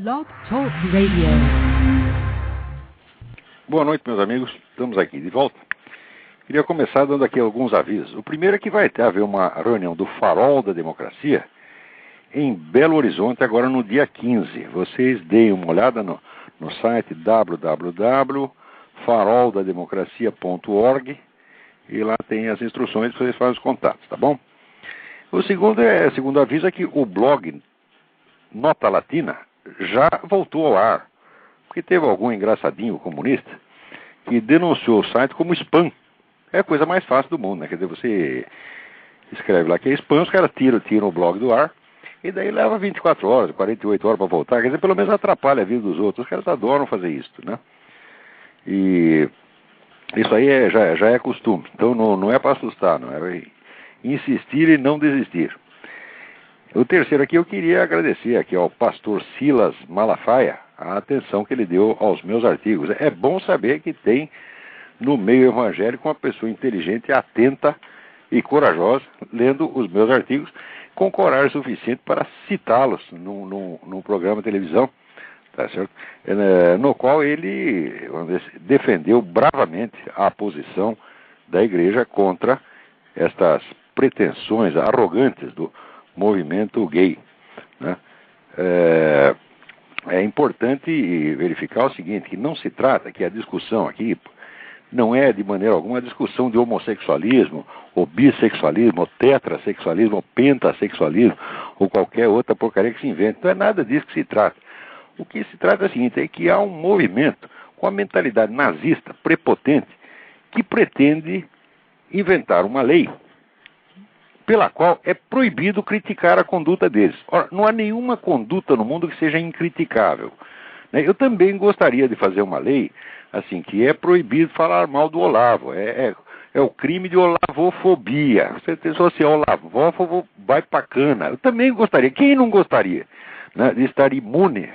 Blog Talk Radio. Boa noite, meus amigos. Estamos aqui de volta. Queria começar dando aqui alguns avisos. O primeiro é que vai haver uma reunião do Farol da Democracia em Belo Horizonte, agora no dia 15. Vocês deem uma olhada no site www.faroldademocracia.org e lá tem as instruções para vocês fazerem os contatos, tá bom? O segundo aviso é que o blog Nota Latina já voltou ao ar, porque teve algum engraçadinho comunista que denunciou o site como spam. É a coisa mais fácil do mundo, né? Quer dizer, você escreve lá que é spam, os caras tiram o blog do ar, e daí leva 24 horas, 48 horas para voltar. Quer dizer, pelo menos atrapalha a vida dos outros. Os caras adoram fazer isso, né? E isso aí já é costume. Então não é para assustar, não é insistir e não desistir. O terceiro aqui, eu queria agradecer aqui ao pastor Silas Malafaia a atenção que ele deu aos meus artigos. É bom saber que tem no meio evangélico uma pessoa inteligente, atenta e corajosa, lendo os meus artigos, com coragem suficiente para citá-los num programa de televisão, tá certo? No qual ele, vamos dizer, defendeu bravamente a posição da igreja contra estas pretensões arrogantes do movimento gay, né? É importante verificar o seguinte, que não se trata, que a discussão aqui não é de maneira alguma a discussão de homossexualismo, ou bissexualismo, ou tetrasexualismo, ou pentasexualismo, ou qualquer outra porcaria que se invente. Não é nada disso que se trata. O que se trata é o seguinte, é que há um movimento com a mentalidade nazista prepotente que pretende inventar uma lei pela qual é proibido criticar a conduta deles. Ora, não há nenhuma conduta no mundo que seja incriticável, né? Eu também gostaria de fazer uma lei, assim, que é proibido falar mal do Olavo. É o crime de olavofobia. Você tem social olavófobo, vai pra cana. Eu também gostaria. Quem não gostaria, né, de estar imune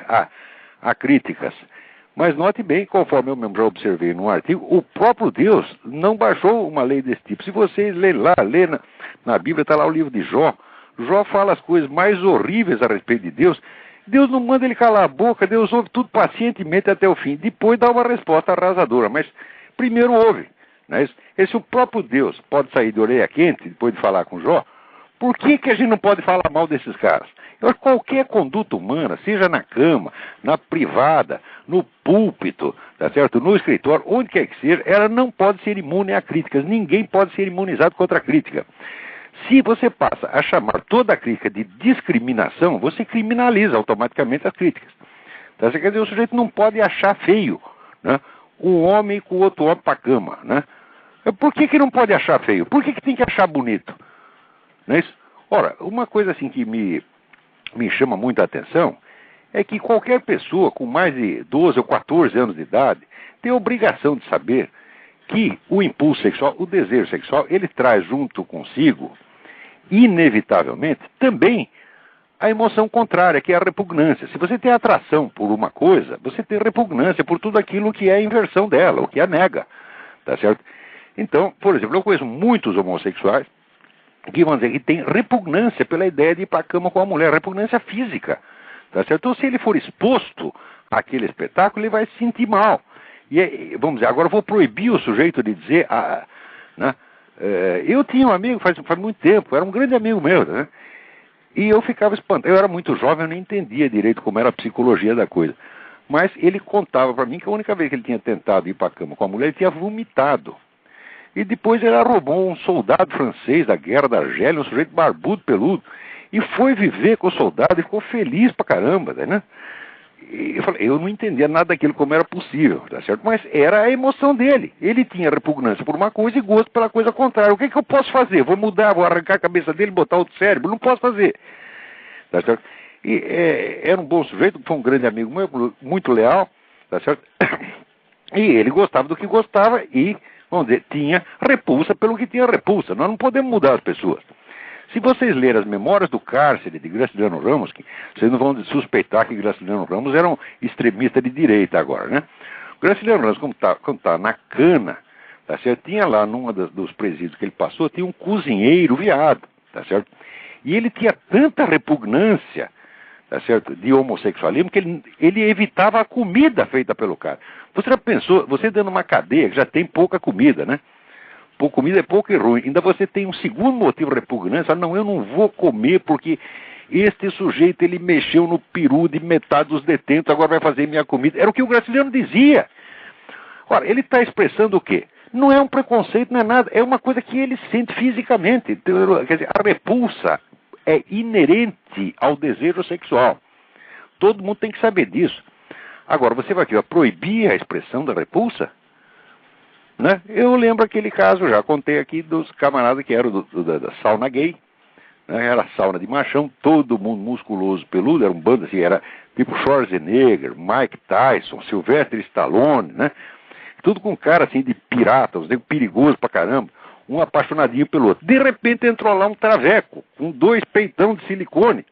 a críticas? Mas note bem, conforme eu mesmo já observei num artigo, o próprio Deus não baixou uma lei desse tipo. Se vocês lerem na Bíblia, está lá o livro de Jó. Jó fala as coisas mais horríveis a respeito de Deus. Deus não manda ele calar a boca, Deus ouve tudo pacientemente até o fim. Depois dá uma resposta arrasadora, mas primeiro ouve, né? Esse o próprio Deus pode sair de orelha quente depois de falar com Jó. Por que a gente não pode falar mal desses caras? Qualquer conduta humana, seja na cama, na privada, no púlpito, tá certo? No escritório, onde quer que seja, ela não pode ser imune a críticas. Ninguém pode ser imunizado contra a crítica. Se você passa a chamar toda a crítica de discriminação, você criminaliza automaticamente as críticas. Tá? Quer dizer, o sujeito não pode achar feio, né, um homem com outro homem para a cama, né? Por que não pode achar feio? Por que tem que achar bonito? Não é isso? Ora, uma coisa assim que me chama muita atenção é que qualquer pessoa com mais de 12 ou 14 anos de idade tem a obrigação de saber que o impulso sexual, o desejo sexual, ele traz junto consigo, inevitavelmente, também a emoção contrária, que é a repugnância. Se você tem atração por uma coisa, você tem repugnância por tudo aquilo que é a inversão dela, o que a nega, tá certo? Então, por exemplo, eu conheço muitos homossexuais que vão dizer que tem repugnância pela ideia de ir para a cama com a mulher, repugnância física, tá certo? Então, se ele for exposto àquele espetáculo, ele vai se sentir mal. E, vamos dizer, agora eu vou proibir o sujeito de dizer, né? Eu tinha um amigo faz muito tempo, era um grande amigo meu, né? E eu ficava espantado, eu era muito jovem, eu não entendia direito como era a psicologia da coisa. Mas ele contava para mim que a única vez que ele tinha tentado ir para a cama com a mulher, ele tinha vomitado. E depois ele roubou um soldado francês da guerra da Argélia, um sujeito barbudo, peludo, e foi viver com o soldado e ficou feliz pra caramba, né? E eu falei, eu não entendia nada daquilo como era possível, tá certo? Mas era a emoção dele. Ele tinha repugnância por uma coisa e gosto pela coisa contrária. O que eu posso fazer? Vou mudar, vou arrancar a cabeça dele, botar outro cérebro? Não posso fazer, tá certo? E era um bom sujeito, foi um grande amigo meu, muito leal, tá certo? E ele gostava do que gostava e, vamos dizer, tinha repulsa pelo que tinha repulsa. Nós não podemos mudar as pessoas. Se vocês lerem as memórias do cárcere de Graciliano Ramos, que vocês não vão suspeitar que Graciliano Ramos era um extremista de direita agora, né? Graciliano Ramos, quando tá na cana, tá certo? Tinha lá, num dos presídios que ele passou, tinha um cozinheiro viado, tá certo? E ele tinha tanta repugnância tá certo, de homossexualismo, que ele evitava a comida feita pelo cara. Você já pensou, você dentro de uma cadeia que já tem pouca comida, né? Pouca comida é pouco e ruim. Ainda você tem um segundo motivo repugnante, fala, não, eu não vou comer porque este sujeito, ele mexeu no peru de metade dos detentos, agora vai fazer minha comida. Era o que o Graciliano dizia. Ora, ele está expressando o quê? Não é um preconceito, não é nada, é uma coisa que ele sente fisicamente. Quer dizer, a repulsa é inerente ao desejo sexual. Todo mundo tem que saber disso. Agora, você vai proibir a expressão da repulsa? Né? Eu lembro aquele caso, já contei aqui, dos camaradas que eram da sauna gay. Né? Era sauna de machão, todo mundo musculoso, peludo, era um bando assim, era tipo Schwarzenegger, Mike Tyson, Sylvester Stallone, né? Tudo com cara assim de pirata, um perigoso pra caramba, um apaixonadinho pelo outro. De repente entrou lá um traveco, com 2 peitão de silicone,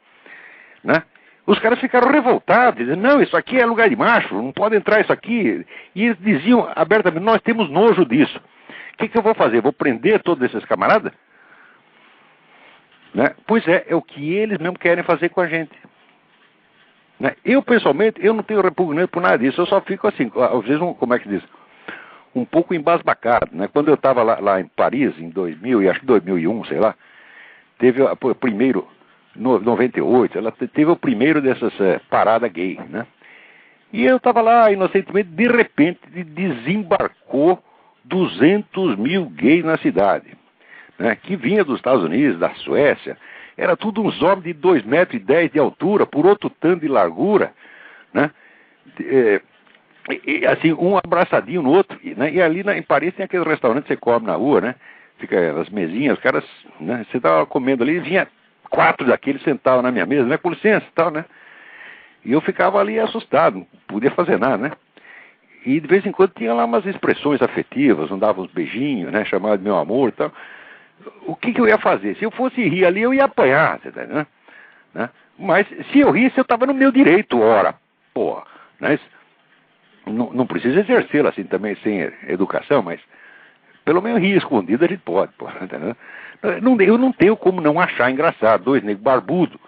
né? Os caras ficaram revoltados, dizendo, não, isso aqui é lugar de macho, não pode entrar isso aqui. E eles diziam abertamente, nós temos nojo disso. O que eu vou fazer? Vou prender todos esses camaradas? Né? Pois é o que eles mesmo querem fazer com a gente. Né? Eu, pessoalmente, eu não tenho repugnância por nada disso, eu só fico assim, às vezes, como é que diz? Um pouco embasbacado, né? Quando eu estava lá em Paris, em 2000, e acho que 2001, sei lá, teve o primeiro, 98, ela teve o primeiro dessas paradas gay, né? E eu estava lá, inocentemente, de repente, desembarcou 200 mil gays na cidade, né? Que vinha dos Estados Unidos, da Suécia, era tudo uns homens de 2,10 metros de altura, por outro tanto de largura, né? Assim, um abraçadinho no outro, né? E ali em Paris tem aquele restaurante que você come na rua, né? Fica as mesinhas, os caras, né? Você estava comendo ali, vinha 4 daqueles sentavam na minha mesa, né? Com licença e tal, né? E eu ficava ali assustado, não podia fazer nada, né? E de vez em quando tinha lá umas expressões afetivas, não dava uns beijinhos, né? Chamava de meu amor e tal. O que eu ia fazer? Se eu fosse rir ali, eu ia apanhar, né? Mas se eu risse, eu estava no meu direito, ora, porra, né? Não precisa exercê-la assim também sem educação, mas pelo menos rir escondido a gente pode, porra, entendeu? Eu não tenho como não achar engraçado, 2 negros barbudo,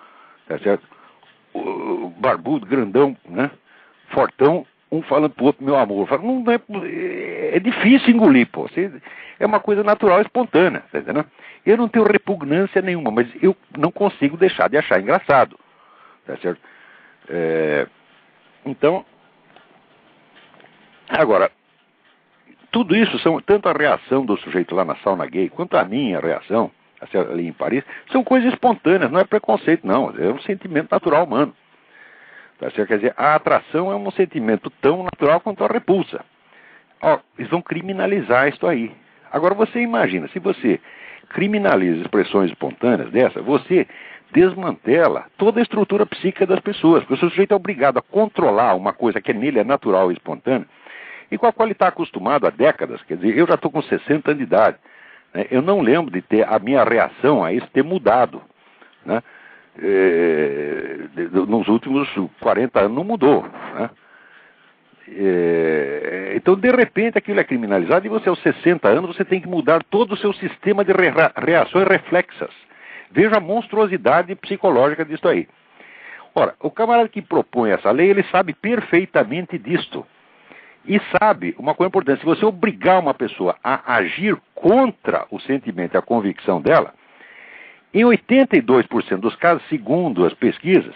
tá certo? Barbudo, grandão, né? Fortão, um falando pro outro, meu amor. Não é difícil engolir, pô. É uma coisa natural, espontânea, tá entendendo? Eu não tenho repugnância nenhuma, mas eu não consigo deixar de achar engraçado, tá certo? Então, agora, tudo isso são, tanto a reação do sujeito lá na sauna gay, quanto a minha reação, ali em Paris, são coisas espontâneas, não é preconceito, não. É um sentimento natural humano. Tá certo? Quer dizer, a atração é um sentimento tão natural quanto a repulsa. Ó, eles vão criminalizar isso aí. Agora você imagina, se você criminaliza expressões espontâneas dessa, você desmantela toda a estrutura psíquica das pessoas, porque o sujeito é obrigado a controlar uma coisa que nele é natural e espontânea, e com a qual ele está acostumado há décadas. Quer dizer, eu já estou com 60 anos de idade, né? Eu não lembro de ter a minha reação a isso ter mudado, né? Nos últimos 40 anos não mudou, né? Então, de repente, aquilo é criminalizado e você, aos 60 anos, você tem que mudar todo o seu sistema de reações reflexas. Veja a monstruosidade psicológica disso aí. Ora, o camarada que propõe essa lei, ele sabe perfeitamente disto. E sabe, uma coisa importante, se você obrigar uma pessoa a agir contra o sentimento e a convicção dela, em 82% dos casos, segundo as pesquisas,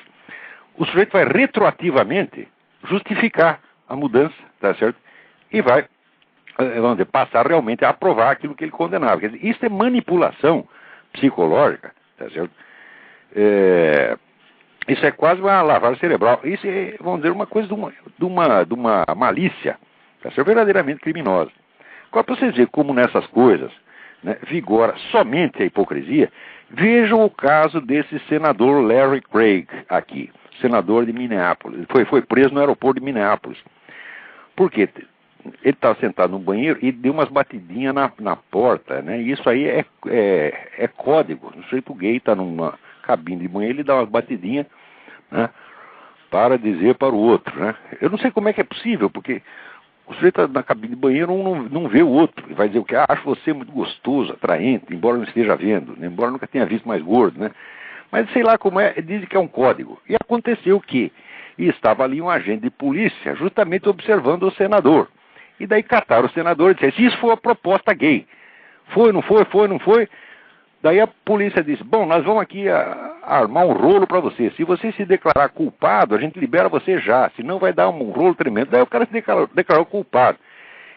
o sujeito vai retroativamente justificar a mudança, tá certo? E vai, vamos dizer, passar realmente a aprovar aquilo que ele condenava. Quer dizer, isso é manipulação psicológica, tá certo? Isso é quase uma lavagem cerebral. Isso é, vamos dizer, uma coisa de uma malícia, tá certo? Verdadeiramente criminosa. Agora, para vocês verem como nessas coisas, né, vigora somente a hipocrisia, vejam o caso desse senador Larry Craig aqui, senador de Minneapolis. Foi preso no aeroporto de Minneapolis. Por quê? Ele estava sentado no banheiro e deu umas batidinhas na porta, né? E isso aí é código. O sujeito gay está numa cabine de banheiro, ele dá umas batidinhas, né, para dizer para o outro, né? Eu não sei como é que é possível, porque o sujeito está na cabine de banheiro, um não vê o outro. Ele vai dizer o que? Acho você muito gostoso, atraente, embora não esteja vendo, né? Embora nunca tenha visto mais gordo, né? Mas sei lá como é, dizem que é um código. E aconteceu que estava ali um agente de polícia justamente observando o senador. E daí cataram o senador e disseram, isso foi uma proposta gay. Foi, não foi, foi, não foi. Daí a polícia disse, bom, nós vamos aqui armar um rolo para você. Se você se declarar culpado, a gente libera você já. Senão vai dar um rolo tremendo. Daí o cara se declarou culpado.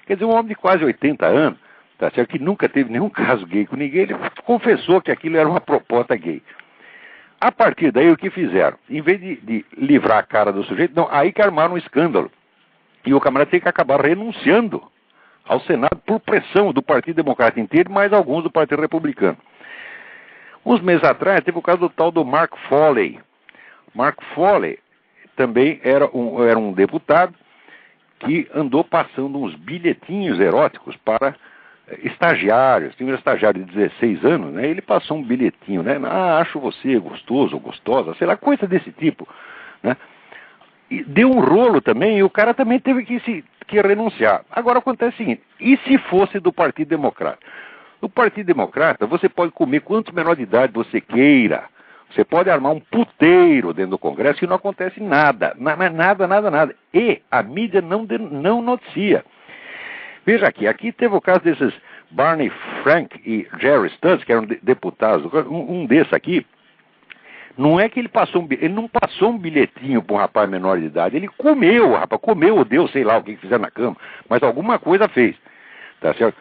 Quer dizer, um homem de quase 80 anos, tá certo, que nunca teve nenhum caso gay com ninguém, ele confessou que aquilo era uma proposta gay. A partir daí, o que fizeram? Em vez de livrar a cara do sujeito, não, aí que armaram um escândalo. E o camarada tem que acabar renunciando ao Senado por pressão do Partido Democrata inteiro, mais alguns do Partido Republicano. Uns meses atrás, teve o caso do tal do Mark Foley. Mark Foley também era um deputado que andou passando uns bilhetinhos eróticos para estagiários. Tinha um estagiário de 16 anos, né? Ele passou um bilhetinho, né? Ah, acho você gostoso, gostosa, sei lá, coisa desse tipo, né? E deu um rolo também, e o cara também teve que renunciar. Agora acontece o seguinte, e se fosse do Partido Democrata? No Partido Democrata, você pode comer quanto menor de idade você queira. Você pode armar um puteiro dentro do Congresso e não acontece nada. Nada. E a mídia não noticia. Veja aqui teve o caso desses Barney Frank e Jerry Stubbs, que eram deputados. Um desses aqui, não é que ele não passou um bilhetinho para um rapaz menor de idade. Ele comeu, o rapaz, ou deu, sei lá o que fizeram na cama, mas alguma coisa fez. Tá certo?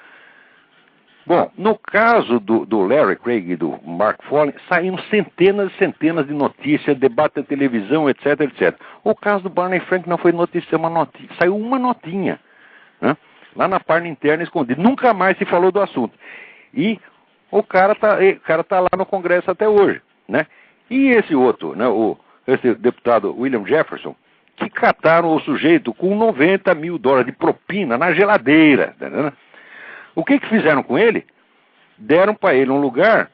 Bom, no caso do Larry Craig e do Mark Foley, saíram centenas e centenas de notícias, debate na televisão, etc, etc. O caso do Barney Frank não foi notícia, saiu uma notinha, né? Lá na página interna escondida. Nunca mais se falou do assunto. E o cara tá lá no Congresso até hoje, né? E esse outro, né, esse deputado William Jefferson, que cataram o sujeito com $90 mil de propina na geladeira, né? O que fizeram com ele? Deram para ele um lugar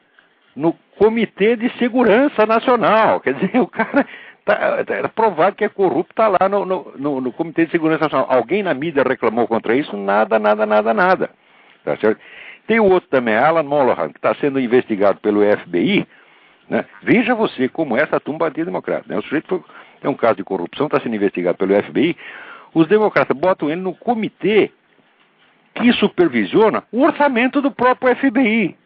no Comitê de Segurança Nacional. Quer dizer, o cara era provado que é corrupto, está lá no Comitê de Segurança Nacional. Alguém na mídia reclamou contra isso? Nada. Tá certo? Tem o outro também, Alan Mulholland, que está sendo investigado pelo FBI. Né? Veja você como essa tumba antidemocrata. Né? O sujeito tem um caso de corrupção, está sendo investigado pelo FBI. Os democratas botam ele no comitê que supervisiona o orçamento do próprio FBI.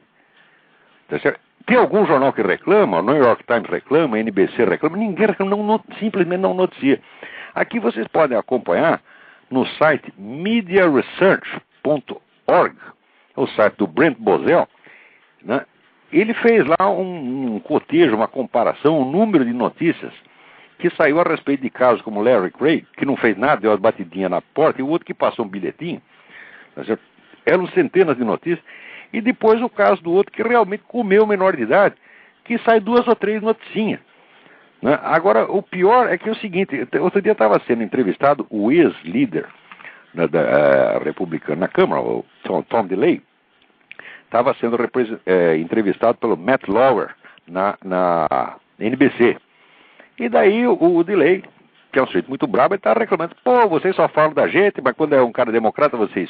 Tá certo? Tem algum jornal que reclama, o New York Times reclama, a NBC reclama, ninguém reclama, simplesmente não noticia. Aqui vocês podem acompanhar no site mediaresearch.org, o site do Brent Bozell, né? Ele fez lá um cotejo, uma comparação, um número de notícias que saiu a respeito de casos como Larry Craig, que não fez nada, deu uma batidinha na porta, e o outro que passou um bilhetinho. Eram centenas de notícias. E depois o caso do outro que realmente comeu menor de idade, que sai 2 ou 3 noticinhas. Né? Agora, o pior é que é o seguinte, outro dia estava sendo entrevistado o ex-líder, né, da republicana na Câmara, o Tom DeLay, estava sendo entrevistado pelo Matt Lauer na NBC. E daí o DeLay, que é um sujeito muito brabo, ele está reclamando, pô, vocês só falam da gente, mas quando é um cara democrata, vocês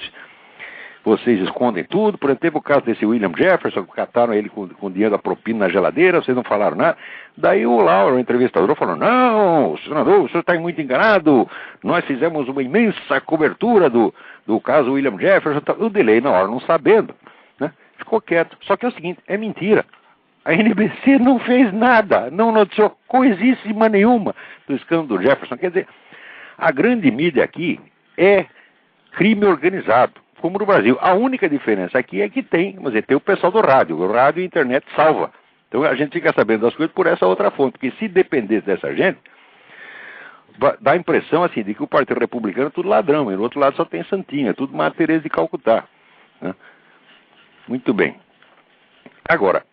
escondem tudo. Por exemplo, teve o caso desse William Jefferson, que cataram ele com dinheiro da propina na geladeira, vocês não falaram nada. Daí o Lauer, o entrevistador, falou, não, senador, o senhor está muito enganado, nós fizemos uma imensa cobertura do caso William Jefferson. O DeLay, na hora, não sabendo, né, ficou quieto. Só que é o seguinte, é mentira. A NBC não fez nada, não noticiou coisíssima nenhuma do escândalo do Jefferson. Quer dizer, a grande mídia aqui é crime organizado, como no Brasil. A única diferença aqui é que tem o pessoal do rádio. O rádio e a internet salva. Então a gente fica sabendo das coisas por essa outra fonte. Porque se dependesse dessa gente, dá a impressão assim, de que o Partido Republicano é tudo ladrão. E do outro lado só tem santinha, é tudo Madre Teresa de Calcutá. Né? Muito bem. Agora,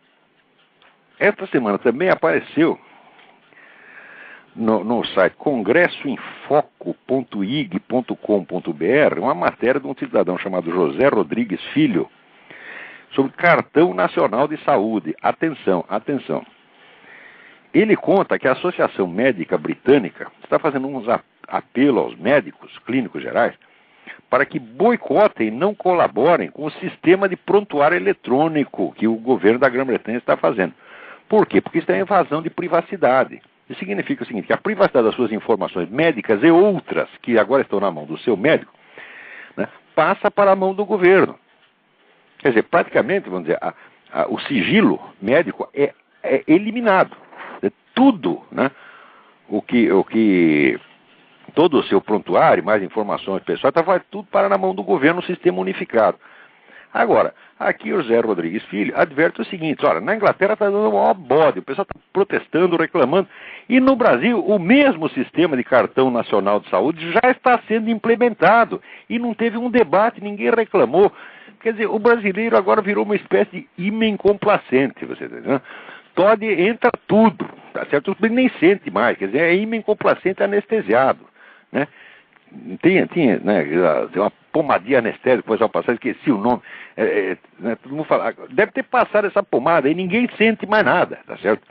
esta semana também apareceu no site congressoinfoco.ig.com.br uma matéria de um cidadão chamado José Rodrigues Filho sobre cartão nacional de saúde. Atenção. Ele conta que a Associação Médica Britânica está fazendo uns apelo aos médicos clínicos gerais para que boicotem e não colaborem com o sistema de prontuário eletrônico que o governo da Grã-Bretanha está fazendo. Por quê? Porque isso é invasão de privacidade. Isso significa o seguinte, que a privacidade das suas informações médicas e outras, que agora estão na mão do seu médico, né, passa para a mão do governo. Quer dizer, praticamente, vamos dizer, o sigilo médico é eliminado. Tudo, né, todo o seu prontuário, mais informações pessoais, vai tudo para na mão do governo, no sistema unificado. Agora, aqui o José Rodrigues Filho adverte o seguinte, olha, na Inglaterra está dando um maior bode, o pessoal está protestando, reclamando, e no Brasil o mesmo sistema de cartão nacional de saúde já está sendo implementado, e não teve um debate, ninguém reclamou. Quer dizer, o brasileiro agora virou uma espécie de ímã complacente, você tá entendendo? Todd entra tudo, tá certo? Ele nem sente mais, quer dizer, é ímã complacente anestesiado, né? Tinha, né, uma pomadinha anestésica, depois ao passar, esqueci o nome, né, todo mundo fala, deve ter passado essa pomada e ninguém sente mais nada, tá certo?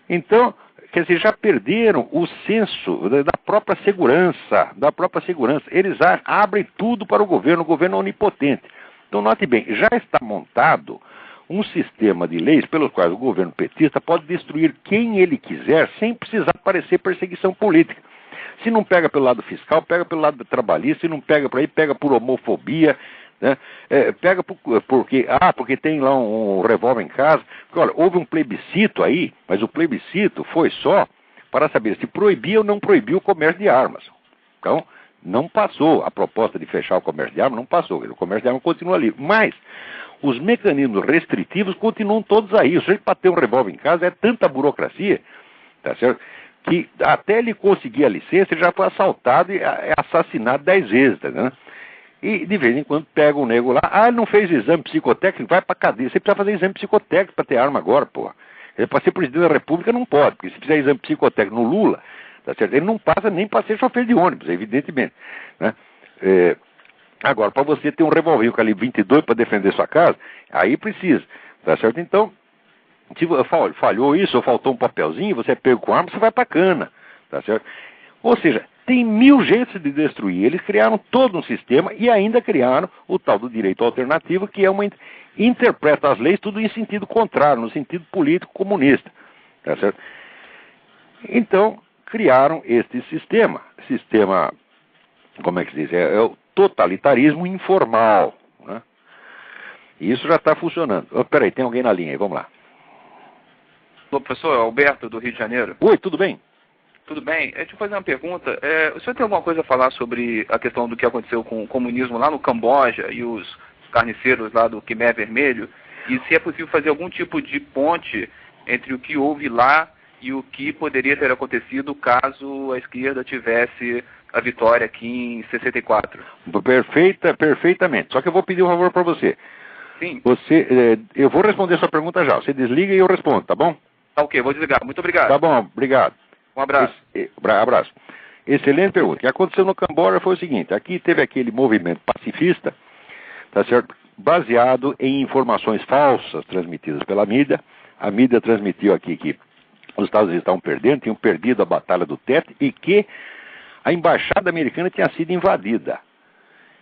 Então, quer dizer, já perderam o senso da própria segurança, eles abrem tudo para o governo é onipotente. Então, note bem, já está montado um sistema de leis pelos quais o governo petista pode destruir quem ele quiser sem precisar parecer perseguição política. Se não pega pelo lado fiscal, pega pelo lado trabalhista, se não pega por aí, pega por homofobia, né? Pega porque tem lá um revólver em casa. Porque, olha, houve um plebiscito aí, mas o plebiscito foi só para saber se proibia ou não proibia o comércio de armas. Então, não passou. A proposta de fechar o comércio de armas não passou. O comércio de armas continua livre. Mas os mecanismos restritivos continuam todos aí. O sujeito para ter um revólver em casa é tanta burocracia, tá certo? Que até ele conseguir a licença, ele já foi assaltado e assassinado 10 vezes, tá vendo? E de vez em quando pega um nego lá, ele não fez exame psicotécnico, vai pra cadeia. Você precisa fazer exame psicotécnico para ter arma agora, porra. Para ser presidente da República não pode, porque se fizer exame psicotécnico no Lula, tá certo? Ele não passa nem para ser chofer de ônibus, evidentemente, né? Agora, para você ter um revólver calibre 22 para defender sua casa, aí precisa, tá certo? Então, se falhou isso, ou faltou um papelzinho, você é pego com arma, você vai pra cana, tá certo? Ou seja, tem 1000 jeitos de destruir. Eles criaram todo um sistema e ainda criaram o tal do direito alternativo, que é interpreta as leis tudo em sentido contrário, no sentido político comunista, tá certo? Então, criaram este sistema, como é que se diz? É o totalitarismo informal, né? E isso já está funcionando. Peraí, tem alguém na linha aí, vamos lá. Olá, professor Alberto, do Rio de Janeiro. Oi, tudo bem? Tudo bem. Deixa eu fazer uma pergunta. O senhor tem alguma coisa a falar sobre a questão do que aconteceu com o comunismo lá no Camboja e os carniceiros lá do Khmer Vermelho? E se é possível fazer algum tipo de ponte entre o que houve lá e o que poderia ter acontecido caso a esquerda tivesse a vitória aqui em 64? Perfeitamente. Só que eu vou pedir um favor para você. Sim. Eu vou responder sua pergunta já. Você desliga e eu respondo, tá bom? Tá ok, vou desligar. Muito obrigado. Tá bom, obrigado. Um abraço. Abraço. Excelente pergunta. O que aconteceu no Camboja foi o seguinte, aqui teve aquele movimento pacifista, tá certo? Baseado em informações falsas transmitidas pela mídia. A mídia transmitiu aqui que os Estados Unidos estavam perdendo, tinham perdido a Batalha do Tet e que a embaixada americana tinha sido invadida,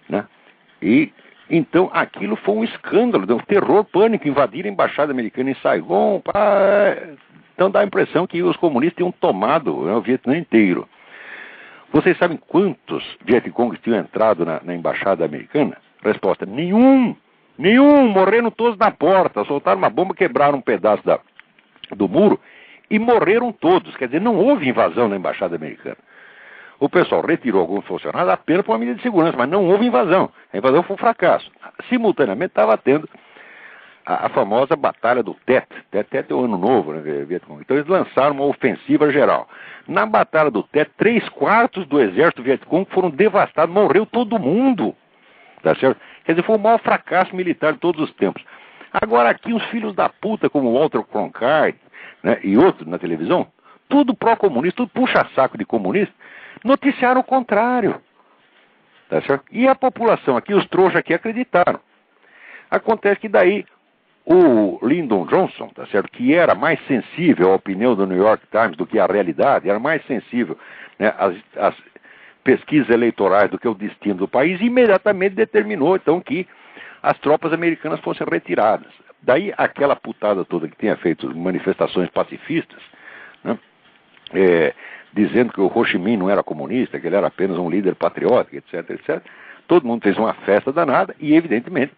né? E então aquilo foi um escândalo, deu um terror, pânico, invadir a embaixada americana em Saigon. Então dá a impressão que os comunistas tinham tomado o Vietnã inteiro. Vocês sabem quantos Vietcongs tinham entrado na embaixada americana? Resposta: nenhum, morreram todos na porta, soltaram uma bomba, quebraram um pedaço do muro e morreram todos. Quer dizer, não houve invasão na embaixada americana. O pessoal retirou alguns funcionários apenas por uma medida de segurança, mas não houve invasão. A invasão foi um fracasso. Simultaneamente estava tendo a famosa Batalha do Tet. Tet é o ano novo, né, Vietcong. Então eles lançaram uma ofensiva geral. Na Batalha do Tet, 3/4 do exército Vietcong foram devastados, morreu todo mundo. Tá certo? Quer dizer, foi o maior fracasso militar de todos os tempos. Agora aqui os filhos da puta, como Walter Cronkite, né, e outros na televisão, tudo pró-comunista, tudo puxa-saco de comunista, noticiaram o contrário. Tá certo? E a população aqui, os trouxas aqui acreditaram. Acontece que daí o Lyndon Johnson, tá certo, que era mais sensível à opinião do New York Times do que à realidade, era mais sensível, né, às pesquisas eleitorais do que o destino do país, imediatamente determinou então que as tropas americanas fossem retiradas. Daí aquela putada toda que tinha feito manifestações pacifistas, né, dizendo que o Ho Chi Minh não era comunista, que ele era apenas um líder patriótico, etc, etc. Todo mundo fez uma festa danada e, evidentemente,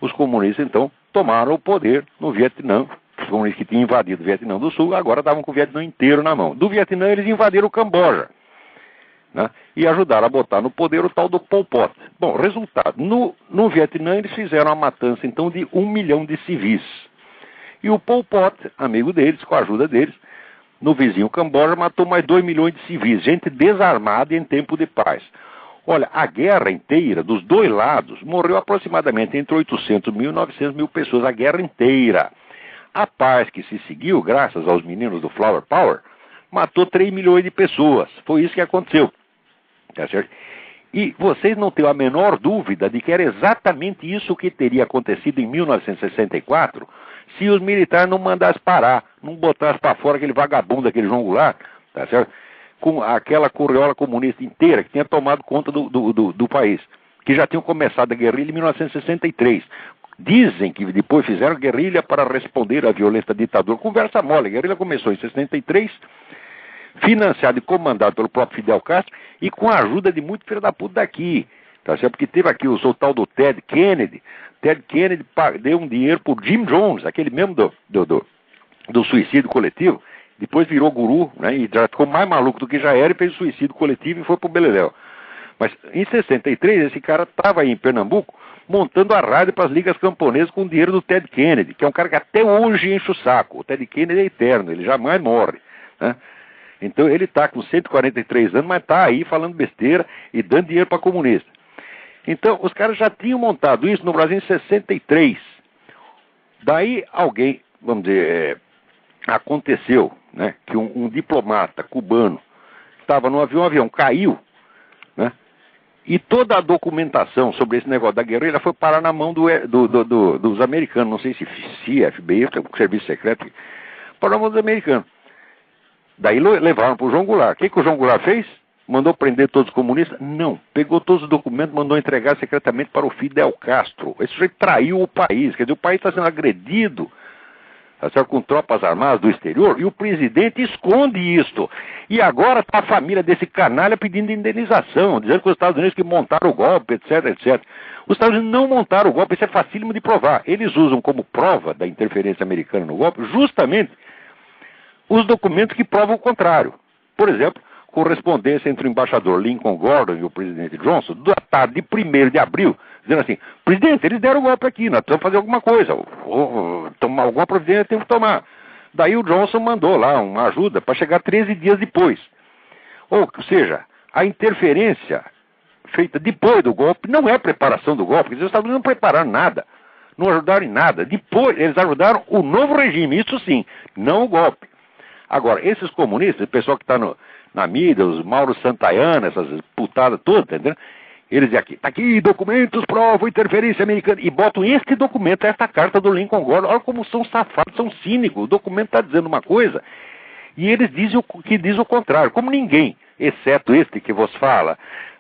os comunistas, então, tomaram o poder no Vietnã. Os comunistas que tinham invadido o Vietnã do Sul agora estavam com o Vietnã inteiro na mão. Do Vietnã eles invadiram o Camboja, né, e ajudaram a botar no poder o tal do Pol Pot. Bom, resultado, no Vietnã eles fizeram a matança, então, de 1 milhão de civis. E o Pol Pot, amigo deles, com a ajuda deles, no vizinho Camboja, matou mais 2 milhões de civis, gente desarmada em tempo de paz. Olha, a guerra inteira, dos dois lados, morreu aproximadamente entre 800 mil e 900 mil pessoas, a guerra inteira. A paz que se seguiu, graças aos meninos do Flower Power, matou 3 milhões de pessoas. Foi isso que aconteceu. Tá certo? E vocês não têm a menor dúvida de que era exatamente isso que teria acontecido em 1964, se os militares não mandassem parar, não botassem para fora aquele vagabundo, aquele João Goulart, tá certo? Com aquela correola comunista inteira que tinha tomado conta do país, que já tinham começado a guerrilha em 1963. Dizem que depois fizeram guerrilha para responder à violência da ditadura. Conversa mole, a guerrilha começou em 63, financiado e comandado pelo próprio Fidel Castro e com a ajuda de muito filho da puta daqui, tá certo? Porque teve aqui o tal do Ted Kennedy. Ted Kennedy deu um dinheiro pro Jim Jones, aquele mesmo do suicídio coletivo, depois virou guru, né, e já ficou mais maluco do que já era e fez o suicídio coletivo e foi pro Beleléu. Mas em 63 esse cara estava aí em Pernambuco montando a rádio para as ligas camponesas com o dinheiro do Ted Kennedy, que é um cara que até hoje enche o saco. O Ted Kennedy é eterno, ele jamais morre, né? Então ele está com 143 anos, mas está aí falando besteira e dando dinheiro para comunista. Então os caras já tinham montado isso no Brasil em 63. Daí alguém, vamos dizer, aconteceu, né, que um diplomata cubano estava no avião, o avião caiu, né, e toda a documentação sobre esse negócio da guerrilha foi parar na mão dos americanos, não sei se CIA, FBI, o serviço secreto, parou na mão dos americanos. Daí levaram para o João Goulart. O que o João Goulart fez? Mandou prender todos os comunistas? Não. Pegou todos os documentos, mandou entregar secretamente para o Fidel Castro. Esse sujeito traiu o país. Quer dizer, o país está sendo agredido, tá certo, com tropas armadas do exterior, e o presidente esconde isto. E agora está a família desse canalha pedindo indenização, dizendo que os Estados Unidos que montaram o golpe, etc, etc. Os Estados Unidos não montaram o golpe, isso é facílimo de provar. Eles usam como prova da interferência americana no golpe justamente os documentos que provam o contrário. Por exemplo, correspondência entre o embaixador Lincoln Gordon e o presidente Johnson, da tarde de 1º de abril, dizendo assim: presidente, eles deram o golpe aqui, nós precisamos fazer alguma coisa, tomar alguma providência tem que tomar. Daí o Johnson mandou lá uma ajuda para chegar 13 dias depois. Ou seja, a interferência feita depois do golpe não é preparação do golpe, porque os Estados Unidos não prepararam nada, não ajudaram em nada. Depois eles ajudaram o novo regime, isso sim, não o golpe. Agora, esses comunistas, o pessoal que está na mídia, os Mauro Santayana, essas putadas todas, entendeu? Eles dizem aqui, tá aqui, documentos provam interferência americana, e botam este documento, esta carta do Lincoln Gordon. Olha como são safados, são cínicos. O documento está dizendo uma coisa, e eles dizem que diz o contrário. Como ninguém, exceto este que vos fala,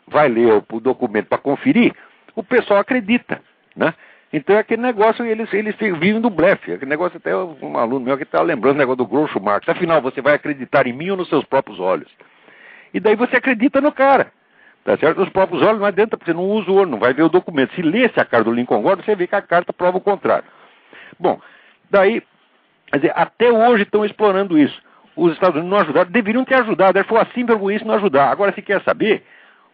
vai ler o documento para conferir, o pessoal acredita, né? Então é aquele negócio, eles vivem do blefe. Aquele negócio, até um aluno meu que está lembrando o negócio do Groucho Marx. Afinal, você vai acreditar em mim ou nos seus próprios olhos? E daí você acredita no cara. Tá certo? Os próprios olhos não adianta, porque você não usa o olho, não vai ver o documento. Se lesse a carta do Lincoln Gordon, você vê que a carta prova o contrário. Bom, daí, quer dizer, até hoje estão explorando isso. Os Estados Unidos não ajudaram, deveriam ter ajudado. Ele falou assim, vergonha não ajudar. Agora, se quer saber,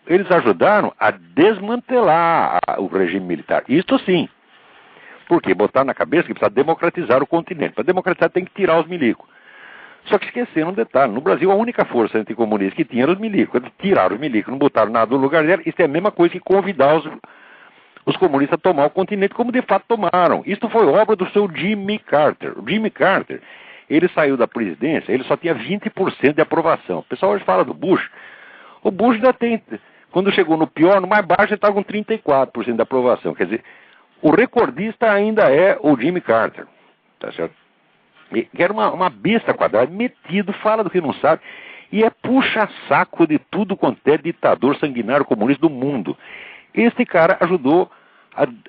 eles ajudaram a desmantelar o regime militar. Isto sim. Porque botaram na cabeça que precisa democratizar o continente. Para democratizar tem que tirar os milicos. Só que esqueceram um detalhe. No Brasil, a única força anticomunista que tinha era os milicos. Eles tiraram os milicos, não botaram nada no lugar dela. Isso é a mesma coisa que convidar os comunistas a tomar o continente, como de fato tomaram. Isso foi obra do seu Jimmy Carter. O Jimmy Carter, ele saiu da presidência, ele só tinha 20% de aprovação. O pessoal hoje fala do Bush. O Bush ainda tem, quando chegou no pior, no mais baixo, ele estava com 34% de aprovação. Quer dizer, o recordista ainda é o Jimmy Carter, tá certo? Que era uma besta quadrada, metido, fala do que não sabe, e é puxa-saco de tudo quanto é ditador sanguinário comunista do mundo. Este cara ajudou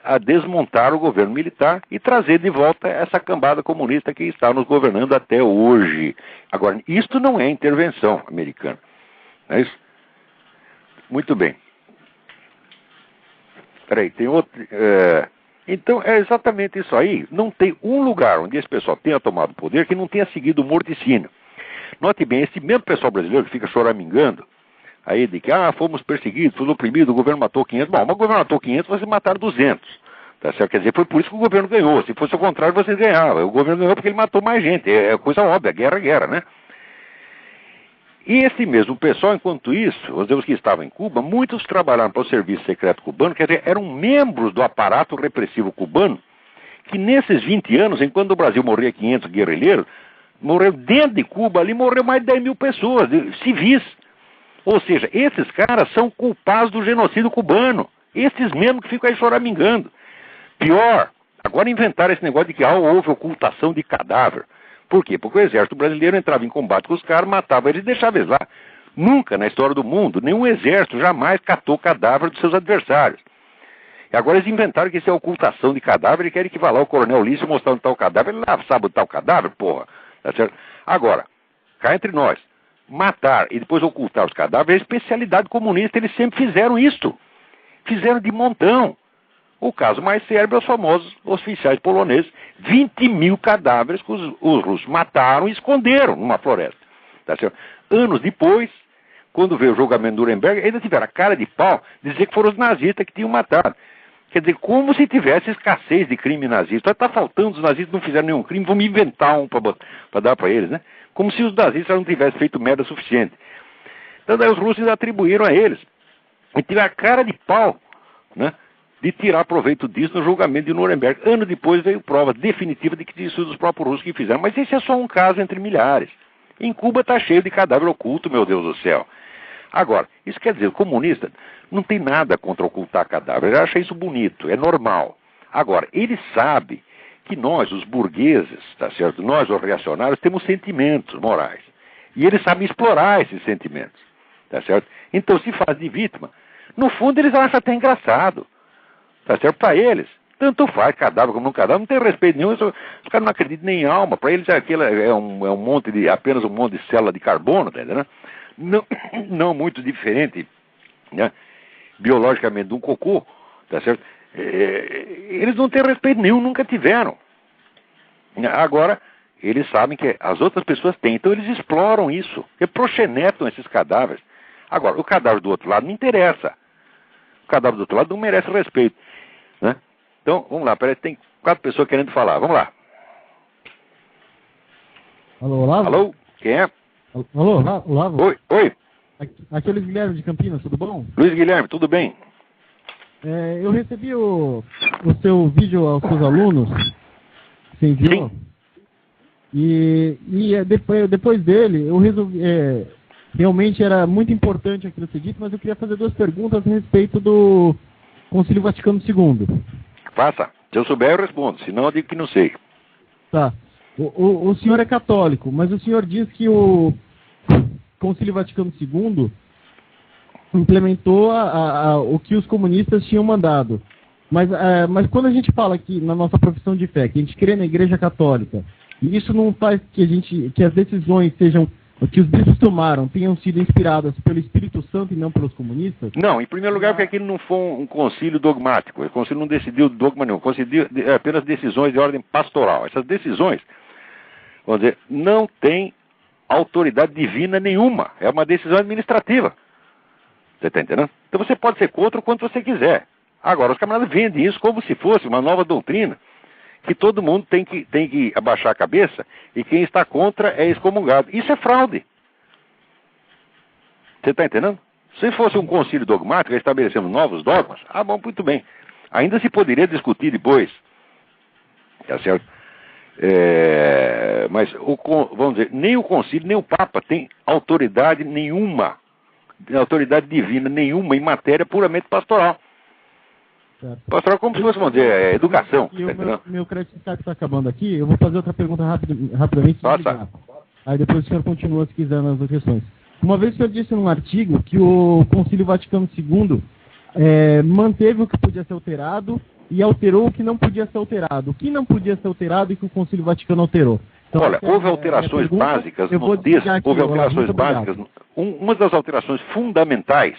a desmontar o governo militar e trazer de volta essa cambada comunista que está nos governando até hoje. Agora, isto não é intervenção americana. Não é isso? Muito bem. Peraí, tem outro... Então, é exatamente isso aí. Não tem um lugar onde esse pessoal tenha tomado poder que não tenha seguido o morticínio. Note bem, esse mesmo pessoal brasileiro que fica choramingando, aí de que, fomos perseguidos, fomos oprimidos, o governo matou 500. Bom, mas o governo matou 500, vocês mataram 200. Tá certo? Quer dizer, foi por isso que o governo ganhou. Se fosse o contrário, vocês ganhavam. O governo ganhou porque ele matou mais gente. É coisa óbvia, guerra é guerra, né? E esse mesmo pessoal, enquanto isso, os que estavam em Cuba, muitos trabalharam para o serviço secreto cubano, quer dizer, eram membros do aparato repressivo cubano, que nesses 20 anos, enquanto o Brasil morria 500 guerrilheiros, morreu dentro de Cuba, ali morreu mais de 10 mil pessoas, civis. Ou seja, esses caras são culpados do genocídio cubano. Esses mesmo que ficam aí choramingando. Pior, agora inventaram esse negócio de que houve ocultação de cadáver. Por quê? Porque o exército brasileiro entrava em combate com os caras, matava eles e deixava eles lá. Nunca na história do mundo, nenhum exército jamais catou cadáver dos seus adversários. E agora eles inventaram que isso é ocultação de cadáver e querem que vá lá o coronel Ulisses mostrar onde está o cadáver. Ele lá sabe onde está o cadáver, porra. Tá certo? Agora, cá entre nós, matar e depois ocultar os cadáveres é especialidade comunista. Eles sempre fizeram isto. Fizeram de montão. O caso mais cérebro é os famosos oficiais poloneses. 20 mil cadáveres que os russos mataram e esconderam numa floresta. Tá certo? Anos depois, quando veio o julgamento de Nuremberg, ainda tiveram a cara de pau de dizer que foram os nazistas que tinham matado. Quer dizer, como se tivesse escassez de crime nazista. Está faltando, os nazistas não fizeram nenhum crime, vamos inventar um para dar para eles, né? Como se os nazistas não tivessem feito merda suficiente. Então daí os russos atribuíram a eles. E tiveram a cara de pau, né, de tirar proveito disso no julgamento de Nuremberg. Anos depois veio prova definitiva de que isso dos próprios russos que fizeram. Mas esse é só um caso entre milhares. Em Cuba está cheio de cadáver oculto, meu Deus do céu. Agora, isso quer dizer, o comunista não tem nada contra ocultar cadáver. Ele acha isso bonito, é normal. Agora, ele sabe que nós, os burgueses, tá certo? Nós, os reacionários, temos sentimentos morais. E eles sabem explorar esses sentimentos, tá certo? Então, se faz de vítima, no fundo eles acham até engraçado. Tá certo? Para eles, tanto faz cadáver como não cadáver, não tem respeito nenhum, os caras não acreditam nem em alma. Para eles aquilo é um monte de, apenas um monte de célula de carbono, tá entendendo? Não muito diferente, né, biologicamente de um cocô, tá certo? Eles não têm respeito nenhum, nunca tiveram. Agora, eles sabem que as outras pessoas têm, então eles exploram isso, e proxenetam esses cadáveres. Agora, o cadáver do outro lado não interessa. O cadáver do outro lado não merece respeito, né? Então, vamos lá, parece que tem 4 pessoas querendo falar. Vamos lá. Alô, Olavo? Alô? Quem é? Alô, Olavo? Oi. Aqui é o Luiz Guilherme de Campinas, tudo bom? Luiz Guilherme, tudo bem? Eu recebi o seu vídeo aos seus alunos, você enviou? Sim. E depois dele, eu resolvi... realmente era muito importante aquilo que você disse, mas eu queria fazer 2 perguntas a respeito do Concílio Vaticano II. Faça. Se eu souber, eu respondo. Se não, eu digo que não sei. Tá. O senhor é católico, mas o senhor diz que o Concílio Vaticano II implementou o que os comunistas tinham mandado. Mas quando a gente fala aqui na nossa profissão de fé, que a gente crê na Igreja Católica, e isso não faz que as decisões sejam... que os bispos tomaram tenham sido inspiradas pelo Espírito Santo e não pelos comunistas? Não, em primeiro lugar, porque aquilo não foi um concílio dogmático. O concílio não decidiu dogma nenhum. Conciliou apenas decisões de ordem pastoral. Essas decisões, vamos dizer, não têm autoridade divina nenhuma. É uma decisão administrativa. Você está entendendo? Então você pode ser contra o quanto você quiser. Agora, os camaradas vendem isso como se fosse uma nova doutrina, que todo mundo tem que abaixar a cabeça e quem está contra é excomungado. Isso é fraude. Você está entendendo? Se fosse um concílio dogmático, estabelecendo novos dogmas, bom, muito bem. Ainda se poderia discutir depois. Tá certo? Mas, vamos dizer, nem o concílio, nem o Papa tem autoridade nenhuma, autoridade divina nenhuma em matéria puramente pastoral. Certo. Pastoral como se fosse, vamos dizer, educação. E meu crédito está acabando aqui, eu vou fazer outra pergunta rapidamente. Passa. Aí depois o senhor continua se quiser nas outras questões. Uma vez o senhor disse num artigo que o Concílio Vaticano II manteve o que podia ser alterado e alterou o que não podia ser alterado. O que não podia ser alterado e que o Concílio Vaticano alterou. Então, olha, houve alterações básicas no texto, houve alterações básicas. Uma das alterações fundamentais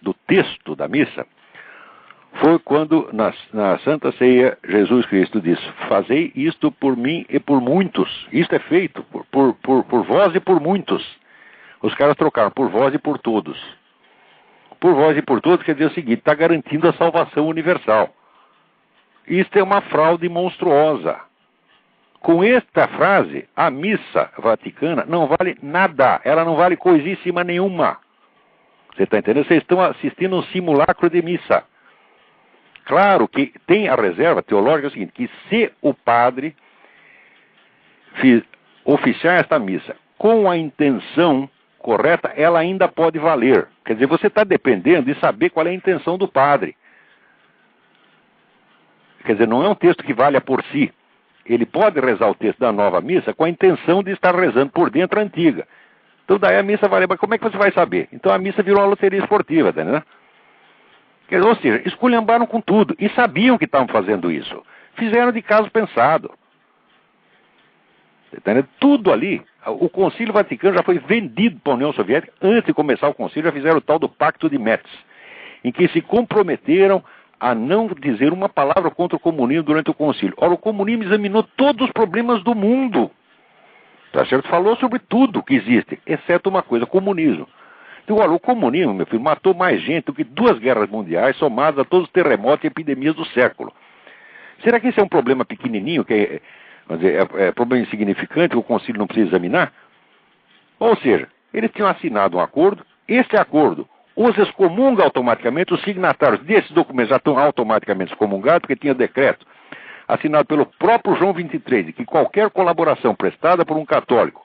do texto da missa foi quando na Santa Ceia Jesus Cristo disse: fazei isto por mim e por muitos. Isto é feito por vós e por muitos. Os caras trocaram por vós e por todos. Por vós e por todos quer dizer o seguinte: está garantindo a salvação universal. Isto é uma fraude monstruosa. Com esta frase, a missa vaticana não vale nada. Ela não vale coisíssima nenhuma. Você está entendendo? Vocês estão assistindo um simulacro de missa. Claro que tem a reserva teológica, é o seguinte, que se o padre oficiar esta missa com a intenção correta, ela ainda pode valer. Quer dizer, você está dependendo de saber qual é a intenção do padre. Quer dizer, não é um texto que valha por si. Ele pode rezar o texto da nova missa com a intenção de estar rezando por dentro a antiga. Então daí a missa vale. Mas como é que você vai saber? Então a missa virou uma loteria esportiva, tá, né? Ou seja, esculhambaram com tudo. E sabiam que estavam fazendo isso. Fizeram de caso pensado. Tá, né? Tudo ali. O Concílio Vaticano já foi vendido para a União Soviética. Antes de começar o concílio, já fizeram o tal do Pacto de Metz, em que se comprometeram a não dizer uma palavra contra o comunismo durante o concílio. Ora, o comunismo examinou todos os problemas do mundo. Tá certo? Falou sobre tudo que existe, exceto uma coisa: comunismo. Então, olha, o comunismo, meu filho, matou mais gente do que 2 guerras mundiais somadas a todos os terremotos e epidemias do século. Será que esse é um problema pequenininho, que é problema insignificante, que o concílio não precisa examinar? Ou seja, eles tinham assinado um acordo, esse acordo os excomunga automaticamente, os signatários desses documentos já estão automaticamente excomungados, porque tinha decreto assinado pelo próprio João 23, de que qualquer colaboração prestada por um católico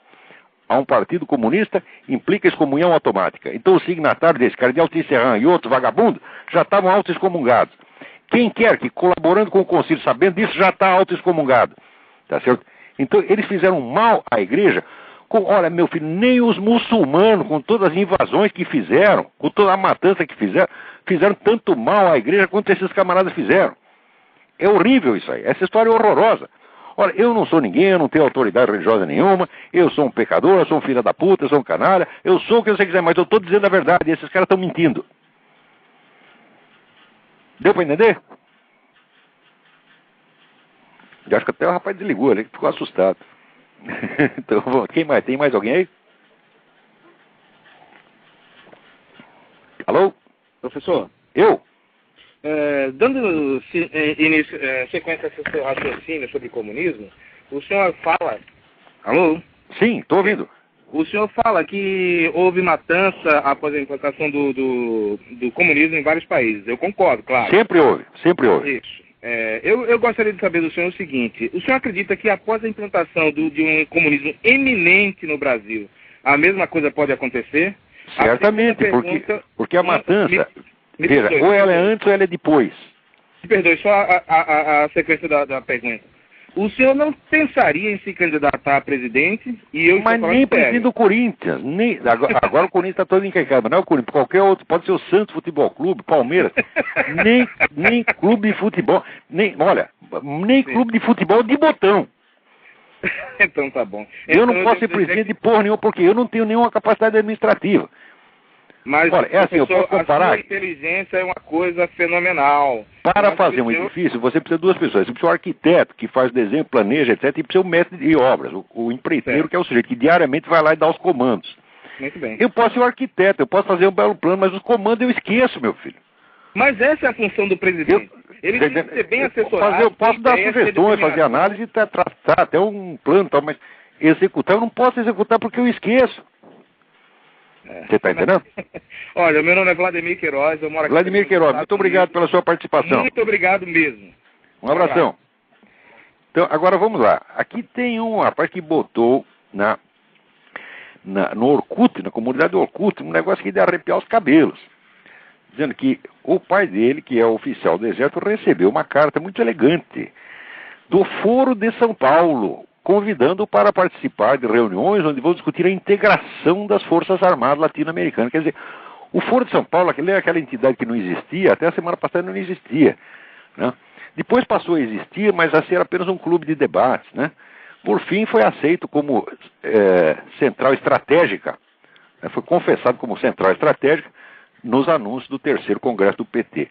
a um partido comunista implica excomunhão automática. Então os signatários desse Cardeal Tisserand e outros vagabundos já estavam auto-excomungados. Quem quer que, colaborando com o concílio, sabendo disso, já está auto-excomungado. Tá certo? Então eles fizeram mal à igreja. Olha, meu filho, nem os muçulmanos, com todas as invasões que fizeram, com toda a matança que fizeram tanto mal à igreja quanto esses camaradas fizeram. É horrível isso aí. Essa história é horrorosa. Olha, eu não sou ninguém, eu não tenho autoridade religiosa nenhuma, eu sou um pecador, eu sou um filho da puta, eu sou um canalha, eu sou o que você quiser, mas eu estou dizendo a verdade, e esses caras estão mentindo. Deu para entender? Eu acho que até o rapaz desligou ali, ficou assustado. Então, quem mais? Tem mais alguém aí? Alô? Professor? Eu? Dando sequência ao seu raciocínio sobre comunismo, o senhor fala... Alô? Sim, estou ouvindo. O senhor fala que houve matança após a implantação do comunismo em vários países. Eu concordo, claro. Sempre houve, sempre houve. Isso. Eu gostaria de saber do senhor o seguinte: o senhor acredita que após a implantação de um comunismo eminente no Brasil, a mesma coisa pode acontecer? Certamente, porque a matança, veja, ou ela é antes ou ela é depois. Me perdoe, só a sequência da pergunta. O senhor não pensaria em se candidatar a presidente? Mas nem presidente do Corinthians. Agora o Corinthians está todo encrencado, mas não é o Corinthians, qualquer outro, pode ser o Santos Futebol Clube, Palmeiras, nem clube de futebol, nem clube de futebol de botão. Então tá bom. Eu não posso ser presidente de porra nenhuma, porque eu não tenho nenhuma capacidade administrativa. Mas, olha, é assim, eu posso comparar. A sua inteligência é uma coisa fenomenal. Para fazer um edifício, você precisa de 2 pessoas. Você precisa do arquiteto, que faz desenho, planeja, etc. E precisa o mestre de obras, o empreiteiro, que é o sujeito que diariamente vai lá e dá os comandos. Muito bem. Eu posso ser o arquiteto, eu posso fazer um belo plano, mas os comandos eu esqueço, meu filho. Mas essa é a função do presidente. Ele tem que ser bem assessorado. Eu posso dar sugestões, fazer análise e traçar até um plano, tal, mas executar, eu não posso executar porque eu esqueço. Você está entendendo? Olha, meu nome é Vladimir Queiroz, eu moro aqui. Vladimir Queiroz, muito obrigado pela sua participação. Muito obrigado mesmo. Um abração. Então, agora vamos lá. Aqui tem um rapaz que botou no Orkut, na comunidade do Orkut, um negócio que de arrepiar os cabelos. Dizendo que o pai dele, que é oficial do Exército, recebeu uma carta muito elegante do Foro de São Paulo, convidando para participar de reuniões onde vão discutir a integração das Forças Armadas Latino-Americanas. Quer dizer, O Foro de São Paulo, aquela entidade que não existia, até a semana passada não existia, né? Depois passou a existir, mas a ser apenas um clube de debates, né? Por fim, foi aceito como central estratégica, né? Foi confessado como central estratégica nos anúncios do 3º Congresso do PT.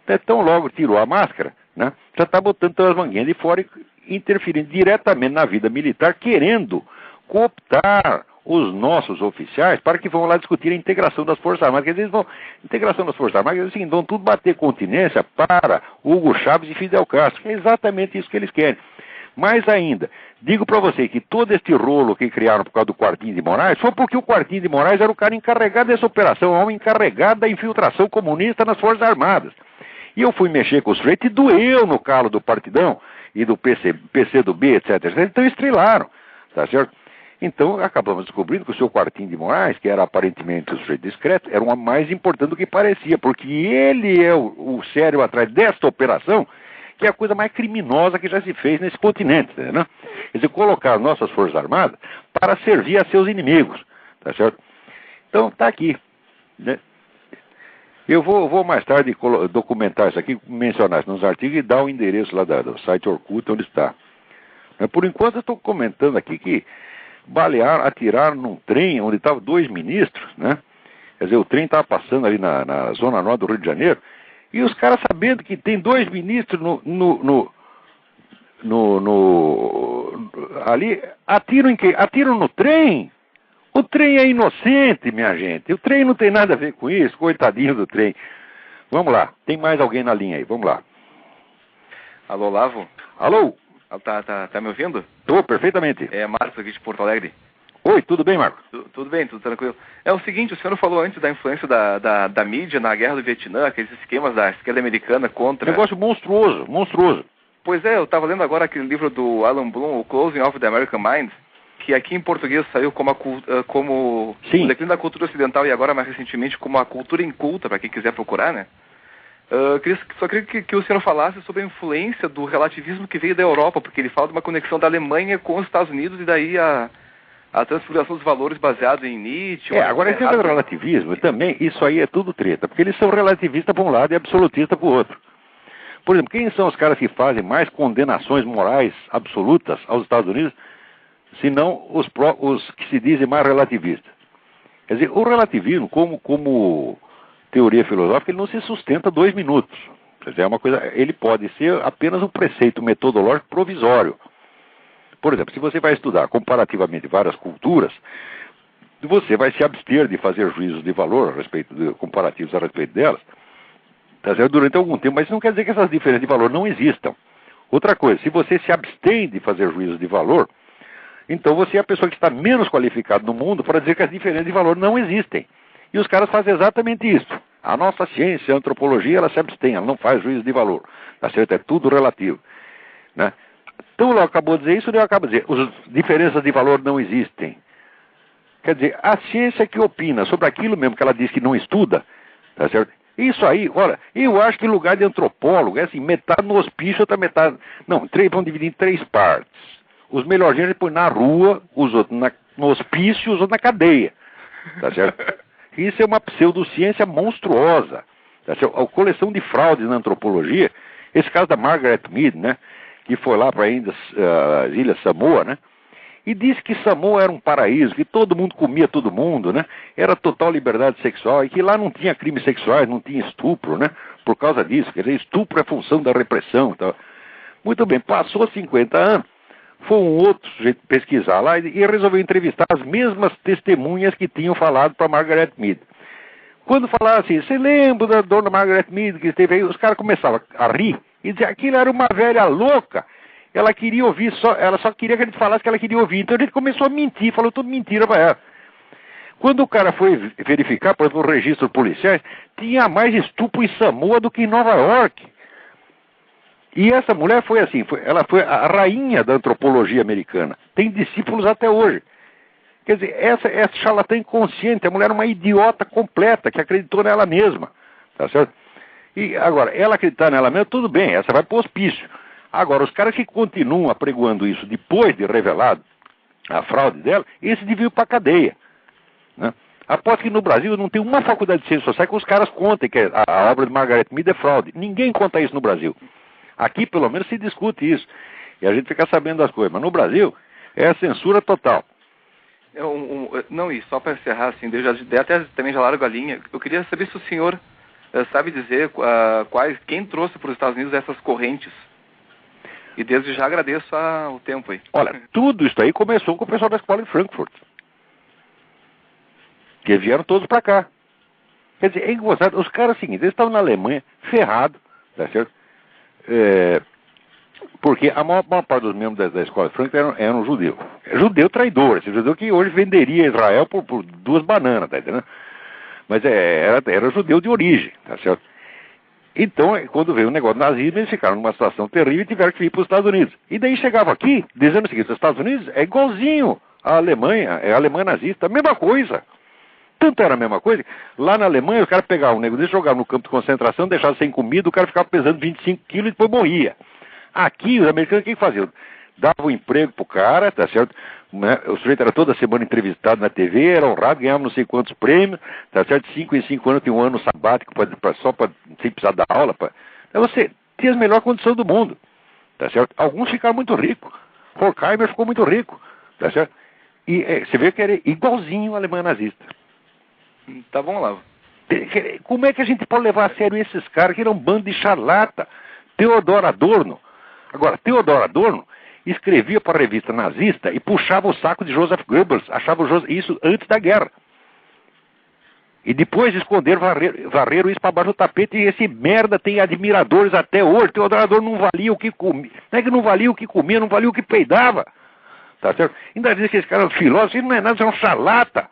Então, logo tirou a máscara, né? Já está botando as manguinhas de fora e interferindo diretamente na vida militar, querendo cooptar os nossos oficiais para que vão lá discutir a integração das Forças Armadas. Quer dizer, integração das Forças Armadas, assim, vão tudo bater continência para Hugo Chávez e Fidel Castro. É exatamente isso que eles querem. Mais ainda, digo para você que todo este rolo que criaram por causa do Quartinho de Moraes foi porque o Quartinho de Moraes era o cara encarregado dessa operação, o homem encarregado da infiltração comunista nas Forças Armadas. E eu fui mexer com o sujeito e doeu no calo do Partidão e do PCdoB, etc. Então estrelaram, tá certo? Então acabamos descobrindo que o seu Quartinho de Moraes, que era aparentemente o sujeito discreto, era uma mais importante do que parecia, porque ele é o sério atrás desta operação, que é a coisa mais criminosa que já se fez nesse continente, né? Quer dizer, colocar as nossas Forças Armadas para servir a seus inimigos, tá certo? Então está aqui, né? Eu vou mais tarde documentar isso aqui, mencionar isso nos artigos e dar o endereço lá do site Orkut onde está. Mas por enquanto eu estou comentando aqui que atiraram num trem onde estavam 2 ministros, né? Quer dizer, o trem estava passando ali na zona norte do Rio de Janeiro, e os caras sabendo que tem 2 ministros ali, atiram em quê? Atiram no trem. O trem é inocente, minha gente. O trem não tem nada a ver com isso, coitadinho do trem. Vamos lá, tem mais alguém na linha aí, vamos lá. Alô, Lavo? Alô? Tá me ouvindo? Estou, perfeitamente. É Marcos aqui de Porto Alegre. Oi, tudo bem, Marcos? Tudo bem, tudo tranquilo. É o seguinte, o senhor falou antes da influência da mídia na guerra do Vietnã, aqueles esquemas da esquerda americana contra... Negócio monstruoso, monstruoso. Pois é, eu estava lendo agora aquele livro do Alan Bloom, o Closing of the American Mind, que aqui em português saiu como o declínio da cultura ocidental e agora mais recentemente como a cultura inculta, para quem quiser procurar, né? Só queria que o senhor falasse sobre a influência do relativismo que veio da Europa, porque ele fala de uma conexão da Alemanha com os Estados Unidos e daí a transfiguração dos valores baseados em Nietzsche... Agora esse relativismo também, isso aí é tudo treta, porque eles são relativistas para um lado e absolutistas para o outro. Por exemplo, quem são os caras que fazem mais condenações morais absolutas aos Estados Unidos, senão os que se dizem mais relativistas? Quer dizer, o relativismo, como teoria filosófica, ele não se sustenta 2 minutos. Quer dizer, é uma coisa, ele pode ser apenas um preceito metodológico provisório. Por exemplo, se você vai estudar comparativamente várias culturas, você vai se abster de fazer juízos de valor comparativos a respeito delas, tá certo? Durante algum tempo, mas isso não quer dizer que essas diferenças de valor não existam. Outra coisa, se você se abstém de fazer juízos de valor, então você é a pessoa que está menos qualificada no mundo para dizer que as diferenças de valor não existem. E os caras fazem exatamente isso. A nossa ciência, a antropologia, ela se abstém, ela não faz juízo de valor. Tá certo? É tudo relativo, né? Então, ela acabou de dizer isso, eu acabo de dizer, as diferenças de valor não existem. Quer dizer, a ciência que opina sobre aquilo mesmo que ela diz que não estuda, tá certo? Isso aí, olha, eu acho que em lugar de antropólogo, é assim, metade no hospício, outra metade... Não, vão dividir em 3 partes. Os melhorzinhos ele põe na rua, os outros no hospício, os outros na cadeia, tá certo? Isso é uma pseudociência monstruosa, tá certo? A coleção de fraudes na antropologia, esse caso da Margaret Mead, né? Que foi lá para as Ilhas Samoa, né? E disse que Samoa era um paraíso, que todo mundo comia todo mundo, né? Era total liberdade sexual e que lá não tinha crimes sexuais, não tinha estupro, né? Por causa disso, quer dizer, estupro é função da repressão. Então... Muito bem, passou 50 anos, foi um outro sujeito pesquisar lá e resolveu entrevistar as mesmas testemunhas que tinham falado para Margaret Mead. Quando falaram assim, você lembra da dona Margaret Mead que esteve aí? Os caras começavam a rir e dizer aquilo era uma velha louca. Ela queria ouvir, ela só queria que a gente falasse que ela queria ouvir. Então a gente começou a mentir, falou tudo mentira para ela. Quando o cara foi verificar, por exemplo, o registro policiais, tinha mais estupro em Samoa do que em Nova York. E essa mulher foi assim, ela foi a rainha da antropologia americana. Tem discípulos até hoje. Quer dizer, essa charlatã inconsciente, a mulher era uma idiota completa, que acreditou nela mesma. Tá certo? E agora, ela acreditar nela mesma, tudo bem, essa vai para o hospício. Agora, os caras que continuam apregoando isso depois de revelado a fraude dela, esses deviam ir para a cadeia, né? Aposto que no Brasil não tem uma faculdade de ciências sociais que os caras contem que a obra de Margaret Mead é fraude. Ninguém conta isso no Brasil. Aqui, pelo menos, se discute isso. E a gente fica sabendo das coisas. Mas no Brasil, é a censura total. Não, e só para encerrar, assim, até também já largo a linha, eu queria saber se o senhor sabe dizer quem trouxe para os Estados Unidos essas correntes. E desde já agradeço o tempo aí. Olha, tudo isso aí começou com o pessoal da escola de Frankfurt. Que vieram todos para cá. Quer dizer, é engraçado, os caras seguintes, eles estavam na Alemanha, ferrados, tá certo? Porque a maior parte dos membros da escola de Frankfurt eram judeus. Judeu traidor, esse judeu que hoje venderia Israel por 2 bananas, tá entendendo? Mas era judeu de origem, tá certo? Então, quando veio o negócio do nazismo, eles ficaram numa situação terrível e tiveram que ir para os Estados Unidos. E daí chegava aqui, dizendo o seguinte, os Estados Unidos é igualzinho à Alemanha, é a Alemanha nazista, a mesma coisa. Tanto era a mesma coisa, lá na Alemanha, o cara pegava um negro, jogava no campo de concentração, deixava sem comida, o cara ficava pesando 25 quilos e depois morria. Aqui, os americanos, o que faziam? Davam um emprego pro cara, tá certo? O sujeito era toda semana entrevistado na TV, era honrado, ganhava não sei quantos prêmios, tá certo? 5 em 5 anos, tinha um ano sabático sem precisar dar aula. Então você tinha as melhores condições do mundo, tá certo? Alguns ficaram muito ricos. Horkheimer ficou muito rico, tá certo? E você vê que era igualzinho à Alemanha nazista. Tá bom, Lavo. Como é que a gente pode levar a sério esses caras que eram um bando de charlata? Theodor Adorno. Agora, Theodor Adorno escrevia para a revista nazista e puxava o saco de Joseph Goebbels. Achava isso antes da guerra. E depois esconderam, varreram isso para baixo do tapete e esse merda tem admiradores até hoje. Theodor Adorno não valia o que comia. Não é que não valia o que comia, não valia o que peidava. Tá certo? Ainda diz que esse cara é um filósofo, ele não é nada, isso é um charlata.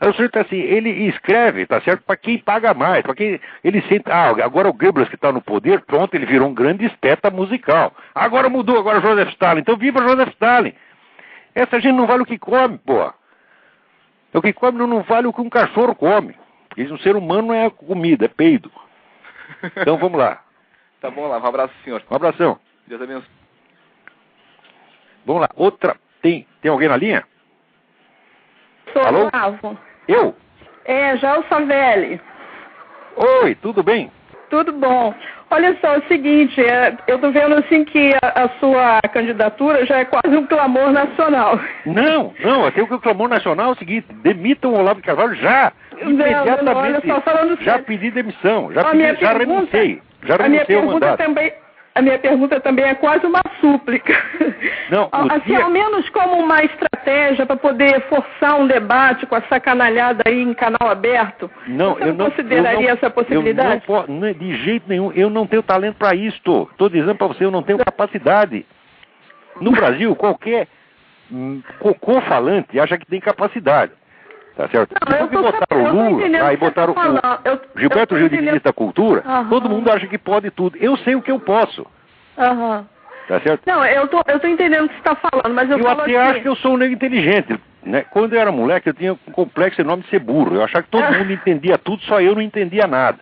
Aí o sujeito assim, ele escreve, tá certo, para quem paga mais, para quem ele sente, agora o Goebbels que está no poder, pronto, ele virou um grande esteta musical. Agora mudou, agora Joseph Stalin, então viva Joseph Stalin. Essa gente não vale o que come, pô. O que come não vale o que um cachorro come. Porque um ser humano não é comida, é peido. Então vamos lá. Tá bom, lá, um abraço, senhor. Um abração. Deus abençoe. Vamos lá, outra, tem alguém na linha? Sou Alô? Lavo. Eu? Já o Savelli. Oi, tudo bem? Tudo bom. Olha só, é o seguinte, eu tô vendo assim que a sua candidatura já é quase um clamor nacional. Não, até o clamor nacional é o seguinte, demitam o Olavo de Carvalho já, imediatamente. Não, olha só, falando já sério. pedi demissão, já renunciei ao mandato. A minha pergunta também é quase uma súplica. Não, assim, ao menos como uma estratégia para poder forçar um debate com essa canalhada aí em canal aberto. Não, você não consideraria essa possibilidade? De jeito nenhum, eu não tenho talento para isto. Estou dizendo para você, eu não tenho capacidade. No Brasil, qualquer cocô falante acha que tem capacidade. Tá certo? Depois que botaram o Lula, aí botaram o Gilberto Gil de ministro da Cultura, todo mundo acha que pode tudo. Eu sei o que eu posso. Tá certo? Não, eu tô entendendo o que você está falando, mas eu falo até acho que eu sou um negro inteligente. Né? Quando eu era moleque, eu tinha um complexo enorme de ser burro. Eu achava que todo mundo entendia tudo, só eu não entendia nada.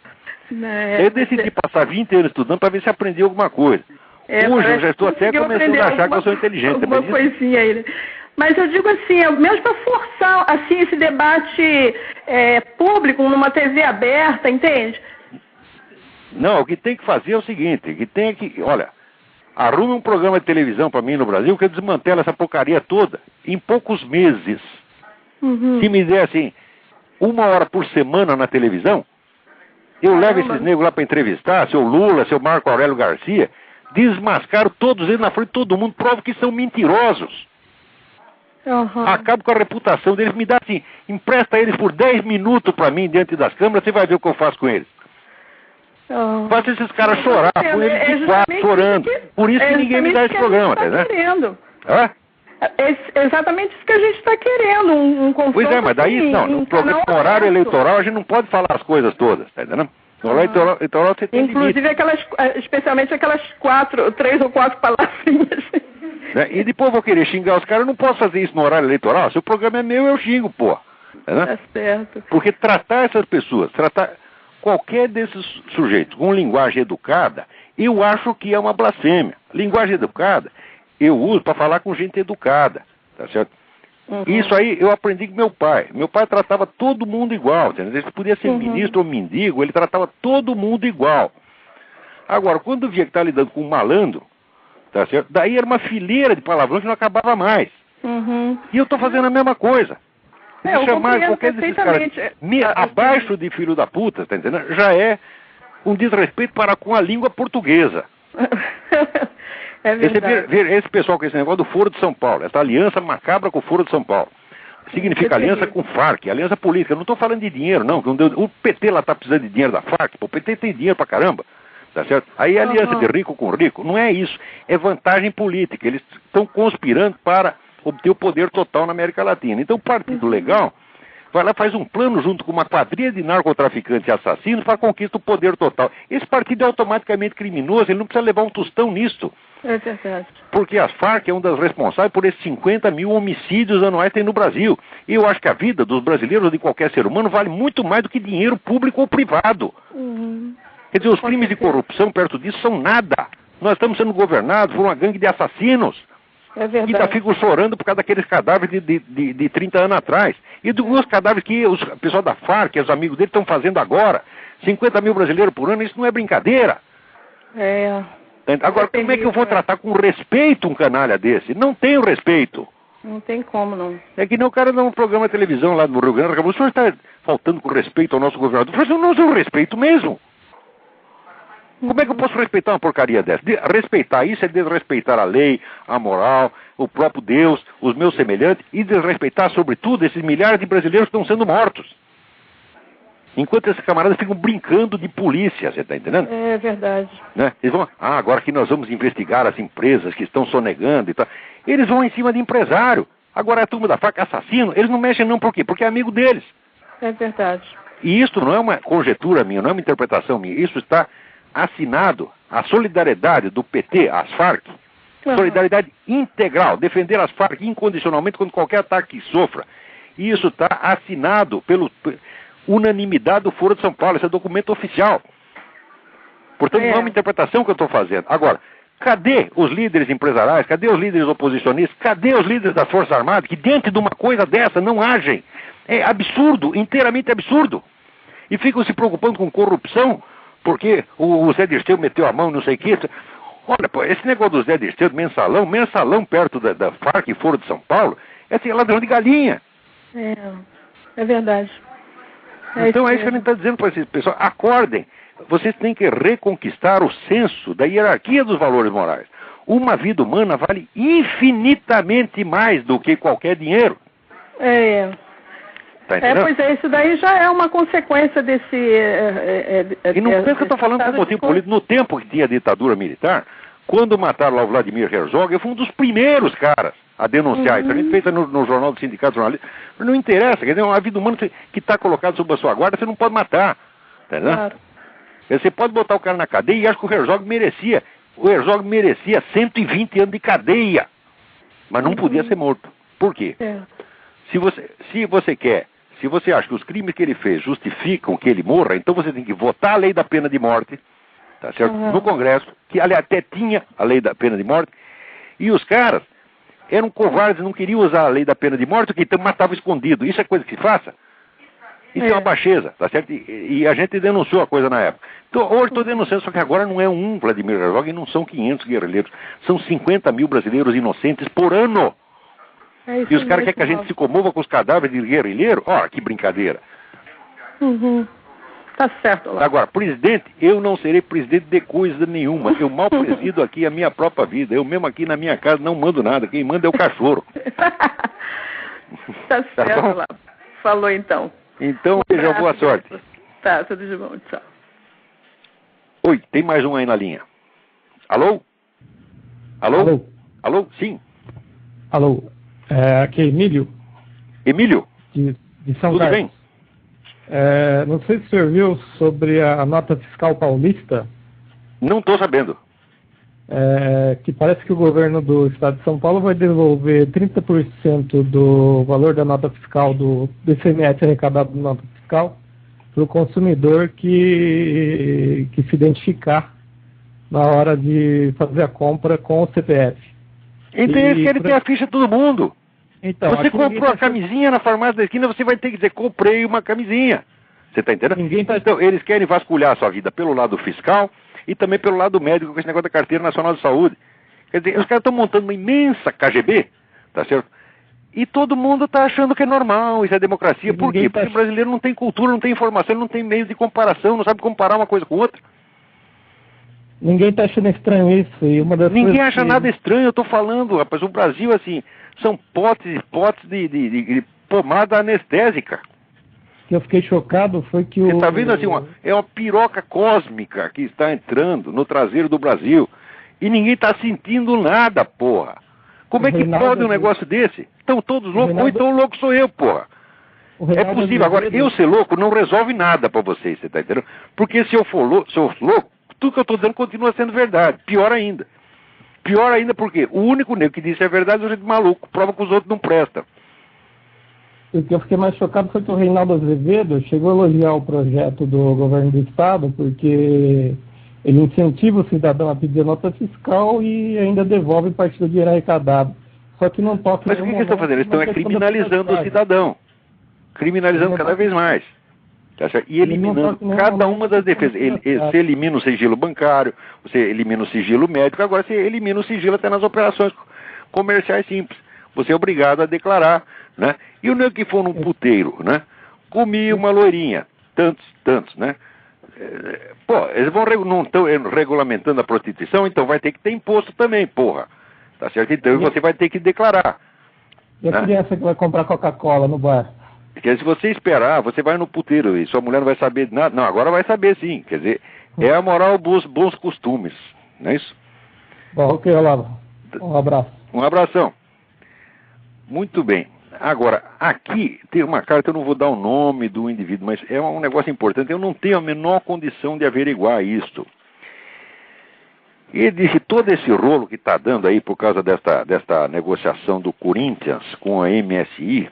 Eu decidi passar 20 anos estudando para ver se aprendia alguma coisa. Hoje eu já estou até começando a achar que eu sou inteligente. Alguma coisinha aí, né? Mas eu digo assim, mesmo para forçar assim, esse debate público numa TV aberta, entende? Não, o que tem que fazer é o seguinte, olha, arrume um programa de televisão para mim no Brasil que eu desmantelo essa porcaria toda em poucos meses. Se me der assim, 1 hora por semana na televisão, eu levo esses negros lá para entrevistar, seu Lula, seu Marco Aurélio Garcia, desmascaro todos eles na frente de todo mundo, provo que são mentirosos. Acabo com a reputação deles, me dá assim, empresta eles por 10 minutos para mim diante das câmeras, você vai ver o que eu faço com eles. Faço esses caras chorar, com eles de quatro chorando. Por isso que ninguém me dá esse programa, tá vendo? É exatamente isso que a gente está querendo, um confronto. Pois é, mas daí, no programa horário eleitoral a gente não pode falar as coisas todas, tá entendendo? No horário eleitoral você tem inclusive limite. Especialmente aquelas 3 ou 4 palavrinhas. E depois eu vou querer xingar os caras, eu não posso fazer isso no horário eleitoral. Se o programa é meu, eu xingo, pô. Tá certo. Porque tratar essas pessoas, tratar qualquer desses sujeitos com linguagem educada, eu acho que é uma blasfêmia. Linguagem educada, eu uso para falar com gente educada, tá certo? Uhum. Isso aí eu aprendi com meu pai. Meu pai tratava todo mundo igual, entendeu? Ele podia ser ministro ou mendigo, ele tratava todo mundo igual. Agora, quando via que estava lidando com um malandro, tá certo? Daí era uma fileira de palavrões que não acabava mais. E eu estou fazendo a mesma coisa. Eu chamar qualquer desses caras abaixo de filho da puta, tá entendendo? Já é um desrespeito para com a língua portuguesa. É verdade. Esse pessoal com esse negócio do Foro de São Paulo, essa aliança macabra com o Foro de São Paulo. Significa aliança com Farc, aliança política. Eu não estou falando de dinheiro, não. O PT lá está precisando de dinheiro da Farc. O PT tem dinheiro pra caramba. Tá certo? Aí é aliança de rico com rico. Não é isso. É vantagem política. Eles estão conspirando para obter o poder total na América Latina. Então o Partido Legal vai lá, faz um plano junto com uma quadrilha de narcotraficantes e assassinos para a conquista do poder total. Esse partido é automaticamente criminoso, ele não precisa levar um tostão nisso. É verdade. Porque a Farc é uma das responsáveis por esses 50 mil homicídios anuais que tem no Brasil. E eu acho que a vida dos brasileiros ou de qualquer ser humano vale muito mais do que dinheiro público ou privado. Quer dizer, os crimes de corrupção perto disso são nada. Nós estamos sendo governados por uma gangue de assassinos. É verdade. E ainda ficam chorando por causa daqueles cadáveres de 30 anos atrás. E dos cadáveres que o pessoal da Farc, os amigos dele, estão fazendo agora. 50 mil brasileiros por ano, isso não é brincadeira. É. Agora, como é que eu vou tratar com respeito um canalha desse? Não tenho respeito. Não tem como, não. É que nem o cara num programa de televisão lá no Rio Grande do Sul, o senhor está faltando com respeito ao nosso governador. Eu falei, eu não sou respeito mesmo. Como é que eu posso respeitar uma porcaria dessa? Respeitar isso é desrespeitar a lei, a moral, o próprio Deus, os meus semelhantes e desrespeitar, sobretudo, esses milhares de brasileiros que estão sendo mortos. Enquanto esses camaradas ficam brincando de polícia, você está entendendo? É verdade. Né? Eles vão, agora que nós vamos investigar as empresas que estão sonegando e tal. Eles vão em cima de empresário. Agora a turma da Farc, assassino, eles não mexem não por quê? Porque é amigo deles. É verdade. E isso não é uma conjectura minha, não é uma interpretação minha. Isso está assinado. A solidariedade do PT às Farc, solidariedade integral, defender as Farc incondicionalmente contra qualquer ataque que sofra. E isso está assinado pela unanimidade do Foro de São Paulo. Esse é documento oficial. Portanto, não é uma interpretação que eu estou fazendo. Agora, cadê os líderes empresariais? Cadê os líderes oposicionistas? Cadê os líderes das Forças Armadas que diante de uma coisa dessa não agem? É absurdo, inteiramente absurdo. E ficam se preocupando com corrupção, porque o Zé Dirceu meteu a mão, não sei o que. Olha, pô, esse negócio do Zé Dirceu, mensalão perto da Farc e Foro de São Paulo, é assim, ladrão de galinha. É verdade. Então é isso que a gente está dizendo para esses pessoal. Acordem, vocês têm que reconquistar o senso da hierarquia dos valores morais. Uma vida humana vale infinitamente mais do que qualquer dinheiro. Tá entendendo? Pois é, isso daí já é uma consequência desse... E não pensa que eu estou falando com motivo político. No tempo que tinha a ditadura militar, quando mataram lá o Vladimir Herzog, eu fui um dos primeiros caras a denunciar isso. A gente fez no Jornal do Sindicato Jornalista. Mas não interessa, quer dizer, uma vida humana que está colocada sob a sua guarda, você não pode matar. Entendeu? Claro. Você pode botar o cara na cadeia e acho que o Herzog merecia. O Herzog merecia 120 anos de cadeia. Mas não podia ser morto. Por quê? Se você acha que os crimes que ele fez justificam que ele morra, então você tem que votar a lei da pena de morte, tá certo? No Congresso, que aliás até tinha a lei da pena de morte, e os caras eram covardes, não queriam usar a lei da pena de morte, então matavam escondido. Isso é coisa que se faça? Isso é uma baixeza, tá certo? E a gente denunciou a coisa na época. Então, hoje estou denunciando, só que agora não é um Vladimir Herzog e não são 500 guerrilheiros. São 50 mil brasileiros inocentes por ano. E os caras querem que a gente se comova com os cadáveres de guerrilheiro? Ó, que brincadeira. Tá certo, Olavo. Agora, presidente, eu não serei presidente de coisa nenhuma. Eu mal presido aqui a minha própria vida. Eu mesmo aqui na minha casa não mando nada. Quem manda é o cachorro. Tá certo, Olavo. Falou então. Então, seja boa sorte. Tá, tudo de bom. Tchau. Oi, tem mais um aí na linha. Alô? Alô? Alô? Alô? Sim. Alô? Aqui é Emílio. Emílio? De São Tudo Carlos. bem? Não sei se o senhor viu sobre a nota fiscal paulista. Não estou sabendo. Que parece que o governo do estado de São Paulo vai devolver 30% do valor da nota fiscal do ICMS arrecadado da nota fiscal para o consumidor que se identificar na hora de fazer a compra com o CPF. Então eles querem ter a ficha de todo mundo. Então, você aqui ninguém comprou a tá camisinha na farmácia da esquina, você vai ter que dizer, comprei uma camisinha. Você está entendendo? Então, eles querem vasculhar a sua vida pelo lado fiscal e também pelo lado médico, com esse negócio da Carteira Nacional de Saúde. Quer dizer, os caras estão montando uma imensa KGB, tá certo? E todo mundo está achando que é normal, isso é democracia. Por quê? Porque o brasileiro não tem cultura, não tem informação, não tem meio de comparação, não sabe comparar uma coisa com outra. Ninguém está achando estranho isso. E ninguém acha nada estranho, eu estou falando, rapaz. O Brasil, assim, são potes e potes de pomada anestésica. O que eu fiquei chocado foi que Você está vendo, assim, é uma piroca cósmica que está entrando no traseiro do Brasil. E ninguém está sentindo nada, porra. Como é que pode um negócio desse? Estão todos loucos, ou então o louco sou eu, porra. É possível. Agora, eu ser louco não resolve nada pra vocês, você tá entendendo? Porque se eu for louco, tudo que eu tô dizendo continua sendo verdade. Pior ainda. Pior ainda porque o único nego que disse a verdade é o jeito maluco, prova que os outros não prestam. O que eu fiquei mais chocado foi que o Reinaldo Azevedo chegou a elogiar o projeto do governo do estado, porque ele incentiva o cidadão a pedir nota fiscal e ainda devolve parte do dinheiro arrecadado. Só que não toca... Mas o que eles estão fazendo? Eles estão criminalizando o cidadão. Criminalizando cada vez mais. Tá certo? E eliminando cada uma das defesas. Você elimina o sigilo bancário, você elimina o sigilo médico, agora você elimina o sigilo até nas operações comerciais simples. Você é obrigado a declarar, né? E o nego que for num puteiro, né? Comi uma loirinha, tantos, né? Pô, eles não estão regulamentando a prostituição, então vai ter que ter imposto também, porra. Tá certo? Então você vai ter que declarar. E a criança que vai comprar Coca-Cola no bar? Porque se você esperar, você vai no puteiro e sua mulher não vai saber nada. Não, agora vai saber sim. Quer dizer, é a moral dos bons costumes. Não é isso? Bom, ok, Olavo. Um abraço. Um abração. Muito bem. Agora, aqui tem uma carta, eu não vou dar o nome do indivíduo, mas é um negócio importante. Eu não tenho a menor condição de averiguar isto. Ele disse todo esse rolo que está dando aí por causa desta negociação do Corinthians com a MSI,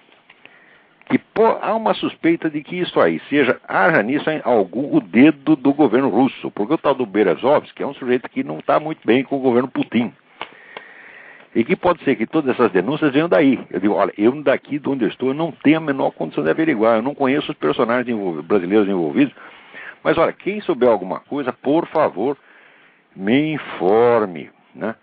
que há uma suspeita de que isso aí haja nisso o dedo do governo russo, porque o tal do Berezovski é um sujeito que não está muito bem com o governo Putin. E que pode ser que todas essas denúncias venham daí. Eu digo, olha, eu daqui de onde eu estou, eu não tenho a menor condição de averiguar, eu não conheço os personagens brasileiros envolvidos, mas olha, quem souber alguma coisa, por favor, me informe, né?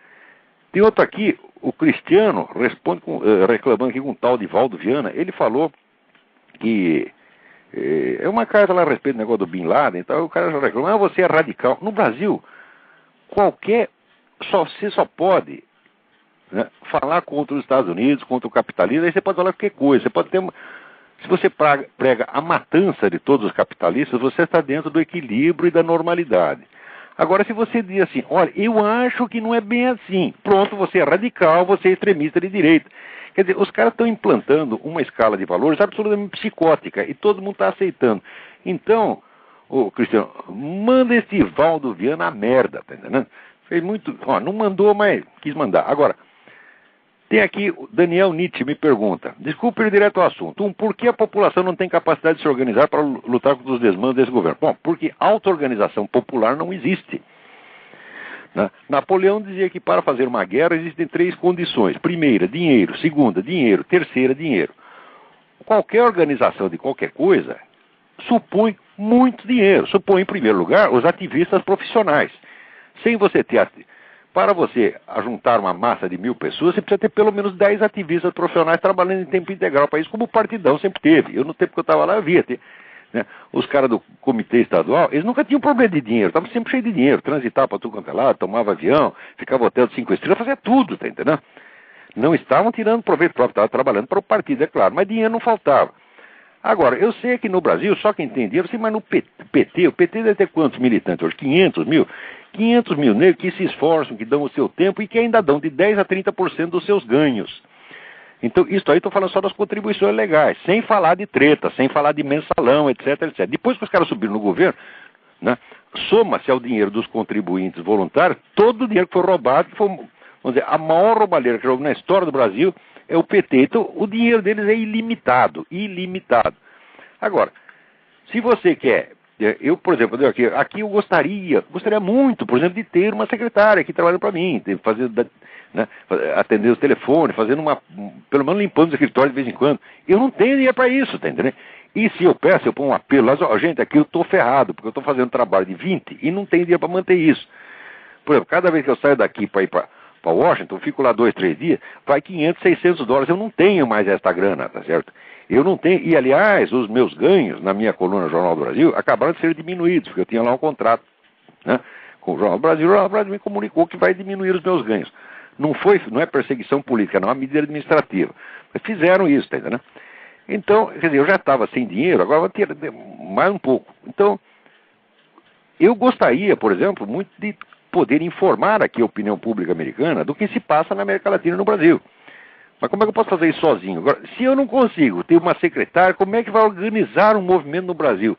Tem outro aqui, o Cristiano responde reclamando aqui com um tal de Valdo Viana. Ele falou que é uma carta lá a respeito do negócio do Bin Laden, então o cara já reclama, você é radical. No Brasil, você só pode, né, falar contra os Estados Unidos, contra o capitalismo, aí você pode falar qualquer coisa. Você pode ter se você prega a matança de todos os capitalistas, você está dentro do equilíbrio e da normalidade. Agora, se você diz assim, olha, eu acho que não é bem assim, pronto, você é radical, você é extremista de direita. Quer dizer, os caras estão implantando uma escala de valores absolutamente psicótica e todo mundo está aceitando. Então, Cristiano, manda esse Valdo Viana a merda, tá entendendo? Fez muito, não mandou, mas quis mandar. Agora, tem aqui o Daniel Nietzsche me pergunta, desculpe ir direto ao assunto, por que a população não tem capacidade de se organizar para lutar contra os desmandos desse governo? Bom, porque auto-organização popular não existe. Napoleão dizia que para fazer uma guerra existem 3 condições. Primeira, dinheiro. Segunda, dinheiro. Terceira, dinheiro. Qualquer organização de qualquer coisa supõe muito dinheiro. Supõe, em primeiro lugar, os ativistas profissionais. Sem você ter... Para você ajuntar uma massa de 1000 pessoas, você precisa ter pelo menos 10 ativistas profissionais trabalhando em tempo integral para isso, como o Partidão sempre teve. Eu, no tempo que eu estava lá, eu via ter... Né? Os caras do comitê estadual, eles nunca tinham problema de dinheiro, estavam sempre cheios de dinheiro, transitava para tudo quanto é lado, tomava avião, ficava hotel de 5 estrelas, fazia tudo, tá entendendo? Não estavam tirando proveito próprio, estavam trabalhando para o partido, é claro, mas dinheiro não faltava. Agora, eu sei que no Brasil, só quem tem dinheiro, mas no PT, o PT deve ter quantos militantes hoje? 500 mil? 500 mil negros que se esforçam, que dão o seu tempo e que ainda dão de 10% a 30% dos seus ganhos. Então, isso aí estou falando só das contribuições legais, sem falar de treta, sem falar de mensalão, etc, etc. Depois que os caras subiram no governo, né, soma-se ao dinheiro dos contribuintes voluntários, todo o dinheiro que foi roubado, que foi, vamos dizer, a maior roubalheira que houve na história do Brasil é o PT. Então, o dinheiro deles é ilimitado, ilimitado. Agora, se você quer Eu, por exemplo, aqui eu gostaria muito, por exemplo, de ter uma secretária aqui trabalhando para mim, né, atender os telefones, fazendo pelo menos limpando o escritório de vez em quando. Eu não tenho dinheiro para isso, tá entendendo? E se eu peço, eu ponho um apelo lá, gente, aqui eu estou ferrado, porque eu estou fazendo trabalho de 20 e não tenho dinheiro para manter isso. Por exemplo, cada vez que eu saio daqui para ir para Washington, fico lá 2, 3 dias, vai $500, $600. Eu não tenho mais esta grana, tá certo? Eu não tenho, e aliás, os meus ganhos na minha coluna Jornal do Brasil acabaram de ser diminuídos, porque eu tinha lá um contrato, né, com o Jornal do Brasil. O Jornal do Brasil me comunicou que vai diminuir os meus ganhos. Não é perseguição política, não é uma medida administrativa. Mas fizeram isso, tá entendendo? Então, quer dizer, eu já estava sem dinheiro, agora vou ter mais um pouco. Então, eu gostaria, por exemplo, muito de poder informar aqui a opinião pública americana do que se passa na América Latina e no Brasil. Mas como é que eu posso fazer isso sozinho? Agora, se eu não consigo ter uma secretária, como é que vai organizar um movimento no Brasil?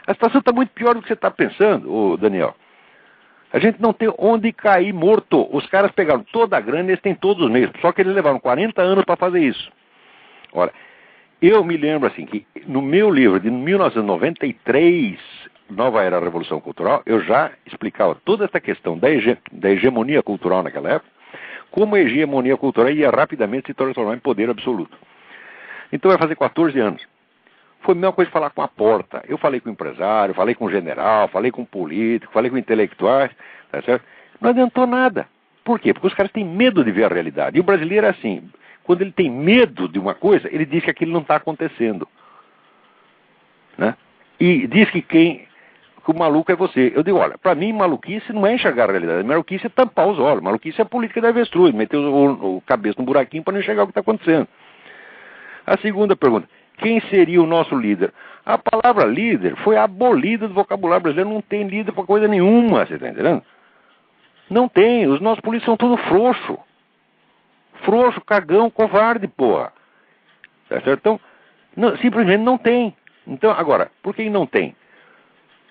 A situação está muito pior do que você está pensando, Daniel. A gente não tem onde cair morto. Os caras pegaram toda a grana e eles têm todos os meios. Só que eles levaram 40 anos para fazer isso. Ora, eu me lembro assim que no meu livro de 1993, Nova Era da Revolução Cultural, eu já explicava toda essa questão da hegemonia cultural naquela época, como a hegemonia cultural ia rapidamente se transformar em poder absoluto. Então vai fazer 14 anos. Foi a mesma coisa falar com a porta. Eu falei com o empresário, falei com o general, falei com o político, falei com intelectuais, tá certo? Não adiantou nada. Por quê? Porque os caras têm medo de ver a realidade. E o brasileiro é assim, quando ele tem medo de uma coisa, ele diz que aquilo não está acontecendo. Né? E diz que o maluco é você. Eu digo, olha, para mim maluquice não é enxergar a realidade, maluquice é tampar os olhos, maluquice é a política da avestruz, meter o cabeça no buraquinho para não enxergar o que está acontecendo. A segunda pergunta, quem seria o nosso líder? A palavra líder foi abolida do vocabulário brasileiro, não tem líder para coisa nenhuma, você está entendendo? Não tem, os nossos políticos são tudo frouxo. Frouxo, cagão, covarde, porra. Tá certo? Então, simplesmente não tem. Então, agora, por que não tem?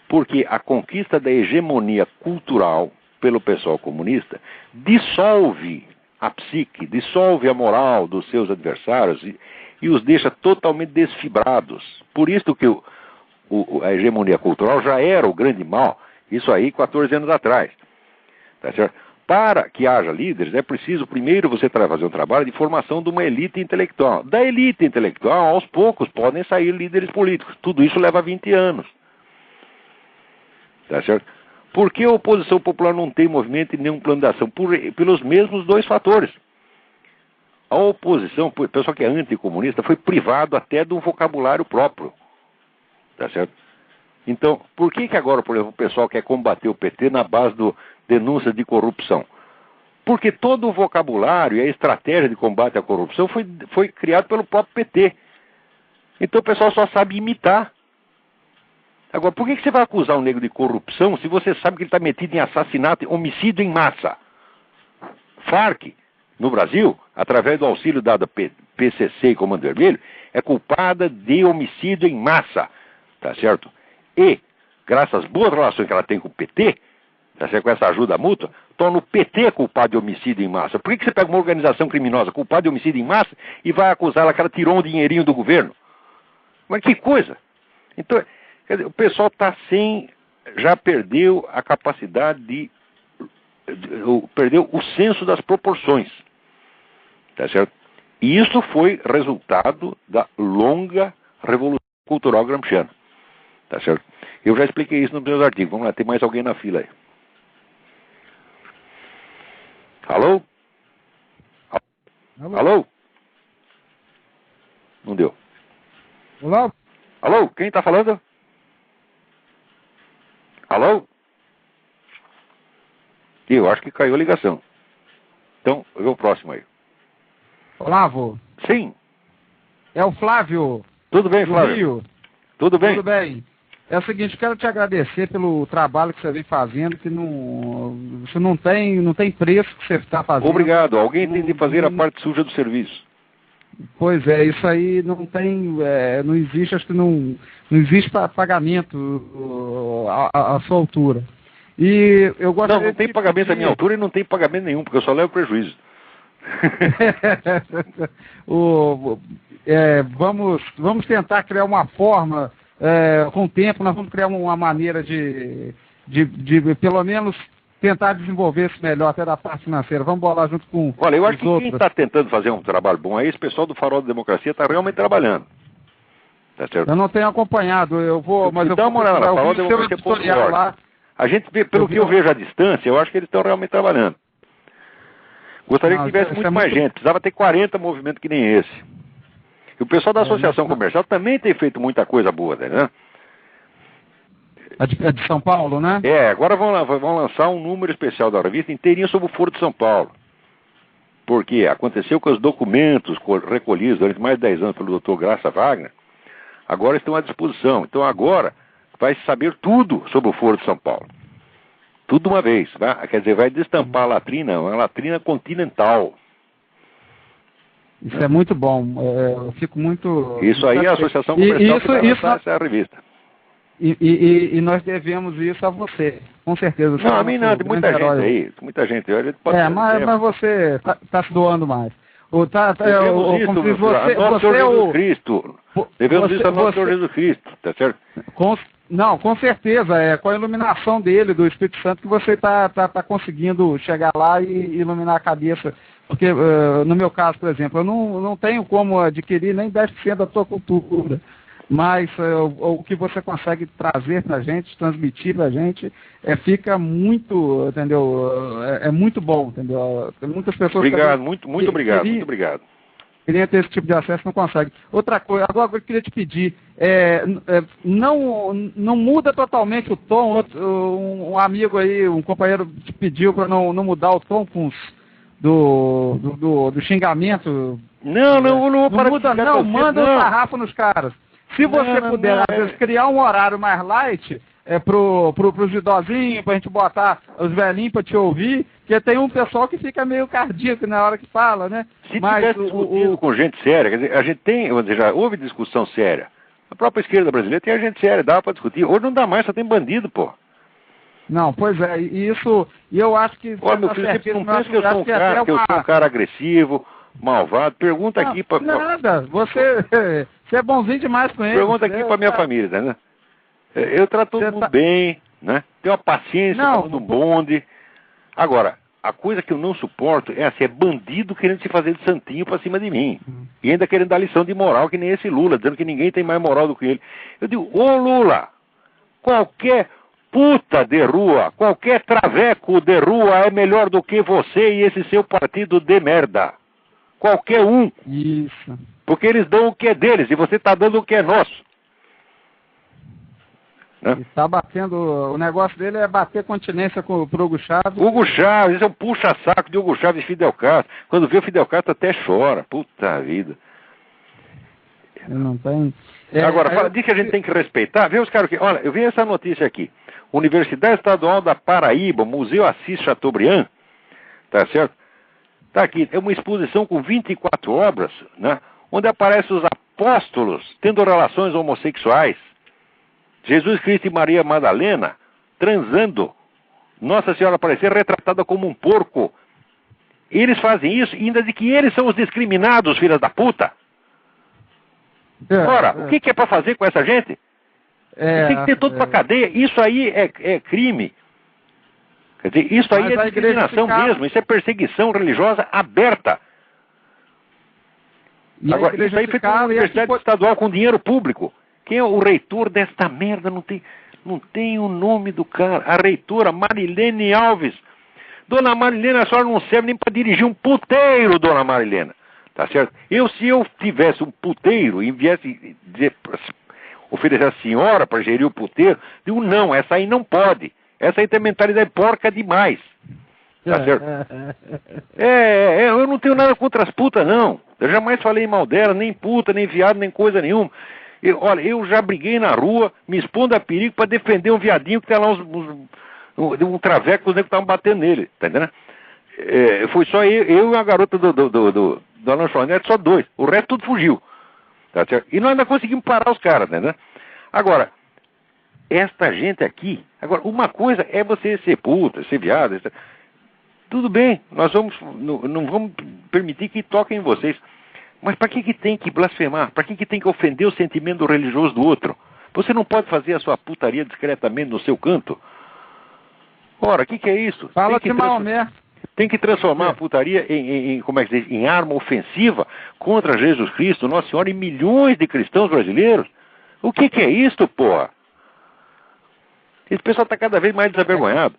Porque a conquista da hegemonia cultural pelo pessoal comunista dissolve a psique, dissolve a moral dos seus adversários e os deixa totalmente desfibrados. Por isso que a hegemonia cultural já era o grande mal, isso aí 14 anos atrás. Tá certo? Para que haja líderes, é preciso primeiro você fazer um trabalho de formação de uma elite intelectual. Da elite intelectual, aos poucos, podem sair líderes políticos. Tudo isso leva 20 anos. Tá certo? Por que a oposição popular não tem movimento e nenhum plano de ação? Pelos mesmos dois fatores. A oposição, o pessoal que é anticomunista, foi privado até de um vocabulário próprio. Tá certo? Então, por que agora, por exemplo, o pessoal quer combater o PT na base do denúncia de corrupção? Porque todo o vocabulário e a estratégia de combate à corrupção foi criado pelo próprio PT. Então o pessoal só sabe imitar. Agora, por que você vai acusar um negro de corrupção se você sabe que ele está metido em assassinato e homicídio em massa? Farc, no Brasil, através do auxílio dado a PCC e Comando Vermelho, é culpada de homicídio em massa. Tá certo? E, graças às boas relações que ela tem com o PT, tá certo? Com essa ajuda mútua, torna o PT culpado de homicídio em massa. Por que você pega uma organização criminosa culpada de homicídio em massa e vai acusá-la que ela tirou um dinheirinho do governo? Mas que coisa! Então, quer dizer, o pessoal já perdeu a capacidade perdeu o senso das proporções. Tá certo? E isso foi resultado da longa revolução cultural gramsciana. Tá certo? Eu já expliquei isso nos meus artigos. Vamos lá, tem mais alguém na fila aí. Alô? Alô? Alô? Não deu. Olá? Alô? Quem está falando? Alô? Eu acho que caiu a ligação. Então, eu vou o próximo aí. Olavo, Sim. é o Flávio. Tudo bem, do Flávio? Rio. Tudo bem? Tudo bem. É o seguinte, quero te agradecer pelo trabalho que você vem fazendo, que você não tem preço que você está fazendo. Obrigado. Alguém tem de fazer a parte suja do serviço. Pois é, isso aí não tem, não existe, acho que não existe pagamento à sua altura. E eu gostaria Não tem pagamento à minha altura e não tem pagamento nenhum, porque eu só levo prejuízo. Vamos tentar criar uma forma com o tempo, nós vamos criar uma maneira de pelo menos, tentar desenvolver isso melhor, até da parte financeira. Vamos bolar junto com Olha, eu acho que outros. quem está tentando fazer um trabalho bom aí, esse pessoal do Farol da Democracia está realmente trabalhando. Tá certo? Eu não tenho acompanhado, mas eu dá uma olhada lá, Farol da Democracia tutorial lá. A gente vê, pelo que eu vejo à distância, eu acho que eles estão realmente trabalhando. Gostaria que tivesse muito mais gente. Precisava ter 40 movimentos que nem esse. E o pessoal da Associação Comercial também tem feito muita coisa boa, né? A de São Paulo, né? Agora vão lançar um número especial da revista inteirinho sobre o Foro de São Paulo. Porque aconteceu com os documentos recolhidos durante mais de 10 anos pelo Dr. Graça Wagner, agora estão à disposição. Então agora vai saber tudo sobre o Foro de São Paulo. Tudo de uma vez. Quer dizer, vai destampar a latrina, uma latrina continental. Isso é muito bom. Eu fico muito... Isso aí, a Associação Comercial que vai lançar essa revista. E nós devemos isso a você, com certeza. Não, a mim não, tem muita gente aí, muita gente. Mas você está se doando mais. Jesus Cristo. Devemos isso ao nosso Senhor Jesus Cristo, tá certo? Com certeza, com a iluminação dele, do Espírito Santo, que você está conseguindo chegar lá e iluminar a cabeça. Porque, no meu caso, por exemplo, eu não tenho como adquirir nem 10% da tua cultura. Mas o que você consegue trazer para a gente, transmitir para a gente, fica muito, entendeu? É muito bom, entendeu? Tem muitas pessoas... Obrigado, muito obrigado, muito obrigado. Queria ter esse tipo de acesso, não consegue. Outra coisa, agora eu queria te pedir, não muda totalmente o tom. Um amigo aí, um companheiro te pediu para não mudar o tom do xingamento. Não muda não, manda um sarrafo nos caras. Se você puder, às vezes, criar um horário mais light pros idosinhos, pra gente botar os velhinhos pra te ouvir, porque tem um pessoal que fica meio cardíaco na hora que fala, né? Se tivesse discutido com gente séria, quer dizer, a gente tem, já houve discussão séria. A própria esquerda brasileira tem gente séria, dá pra discutir. Hoje não dá mais, só tem bandido, pô. Não, pois é, e eu acho que... Olha, meu filho, você não pensa que eu sou um cara agressivo, malvado? Pergunta aqui pra... Nada, você é bonzinho demais com ele. Pergunta aqui pra minha família, né? Eu trato todo mundo bem, né? Tenho uma paciência no bonde. Agora, a coisa que eu não suporto é bandido querendo se fazer de santinho pra cima de mim. E ainda querendo dar lição de moral, que nem esse Lula, dizendo que ninguém tem mais moral do que ele. Eu digo, ô Lula, qualquer puta de rua, qualquer traveco de rua é melhor do que você e esse seu partido de merda. Qualquer um. Isso. Porque eles dão o que é deles e você está dando o que é nosso. Né? Está batendo, o negócio dele é bater continência pro Hugo Chávez. Hugo Chávez, isso é um puxa-saco de Hugo Chávez e Fidel Castro. Quando vê o Fidel Castro até chora. Puta vida. Não tem... Agora, diz que a gente tem que respeitar. Vê os caras que... Olha, eu vi essa notícia aqui. Universidade Estadual da Paraíba, Museu Assis Chateaubriand, tá certo? Tá aqui, é uma exposição com 24 obras, né? Onde aparecem os apóstolos tendo relações homossexuais. Jesus Cristo e Maria Madalena transando. Nossa Senhora aparecer retratada como um porco. Eles fazem isso, ainda de que eles são os discriminados, filhas da puta. Ora, o que é para fazer com essa gente? Tem que ter tudo pra cadeia. Isso aí é crime. Quer dizer, isso aí é discriminação mesmo. Isso é perseguição religiosa aberta. Agora, isso aí foi para a Universidade Estadual com dinheiro público. Quem é o reitor desta merda? Não tem o nome do cara. A reitora Marilene Alves. Dona Marilena, a senhora não serve nem para dirigir um puteiro, dona Marilena. Tá certo? Se eu tivesse um puteiro e viesse oferecer a senhora para gerir o puteiro, digo, não, essa aí não pode. Essa aí tem mentalidade porca demais. Tá certo? Eu não tenho nada contra as putas, não. Eu jamais falei mal dela, nem puta, nem viado, nem coisa nenhuma. Olha, eu já briguei na rua, me expondo a perigo para defender um viadinho que tem lá um traveco que os negros estavam batendo nele, tá entendendo? Foi só eu e uma garota do lanchonete, só 2. O resto tudo fugiu. Tá certo? E nós ainda conseguimos parar os caras, né? Agora, esta gente aqui... Agora, uma coisa é você ser puta, ser viado... Tudo bem, nós não vamos permitir que toquem em vocês. Mas para que tem que blasfemar? Para que tem que ofender o sentimento religioso do outro? Você não pode fazer a sua putaria discretamente no seu canto? Ora, o que é isso? Fala de Maomé. Tem que transformar a putaria como é que se diz, em arma ofensiva contra Jesus Cristo, Nossa Senhora, e milhões de cristãos brasileiros. O que é isso, porra? Esse pessoal está cada vez mais desavergonhado.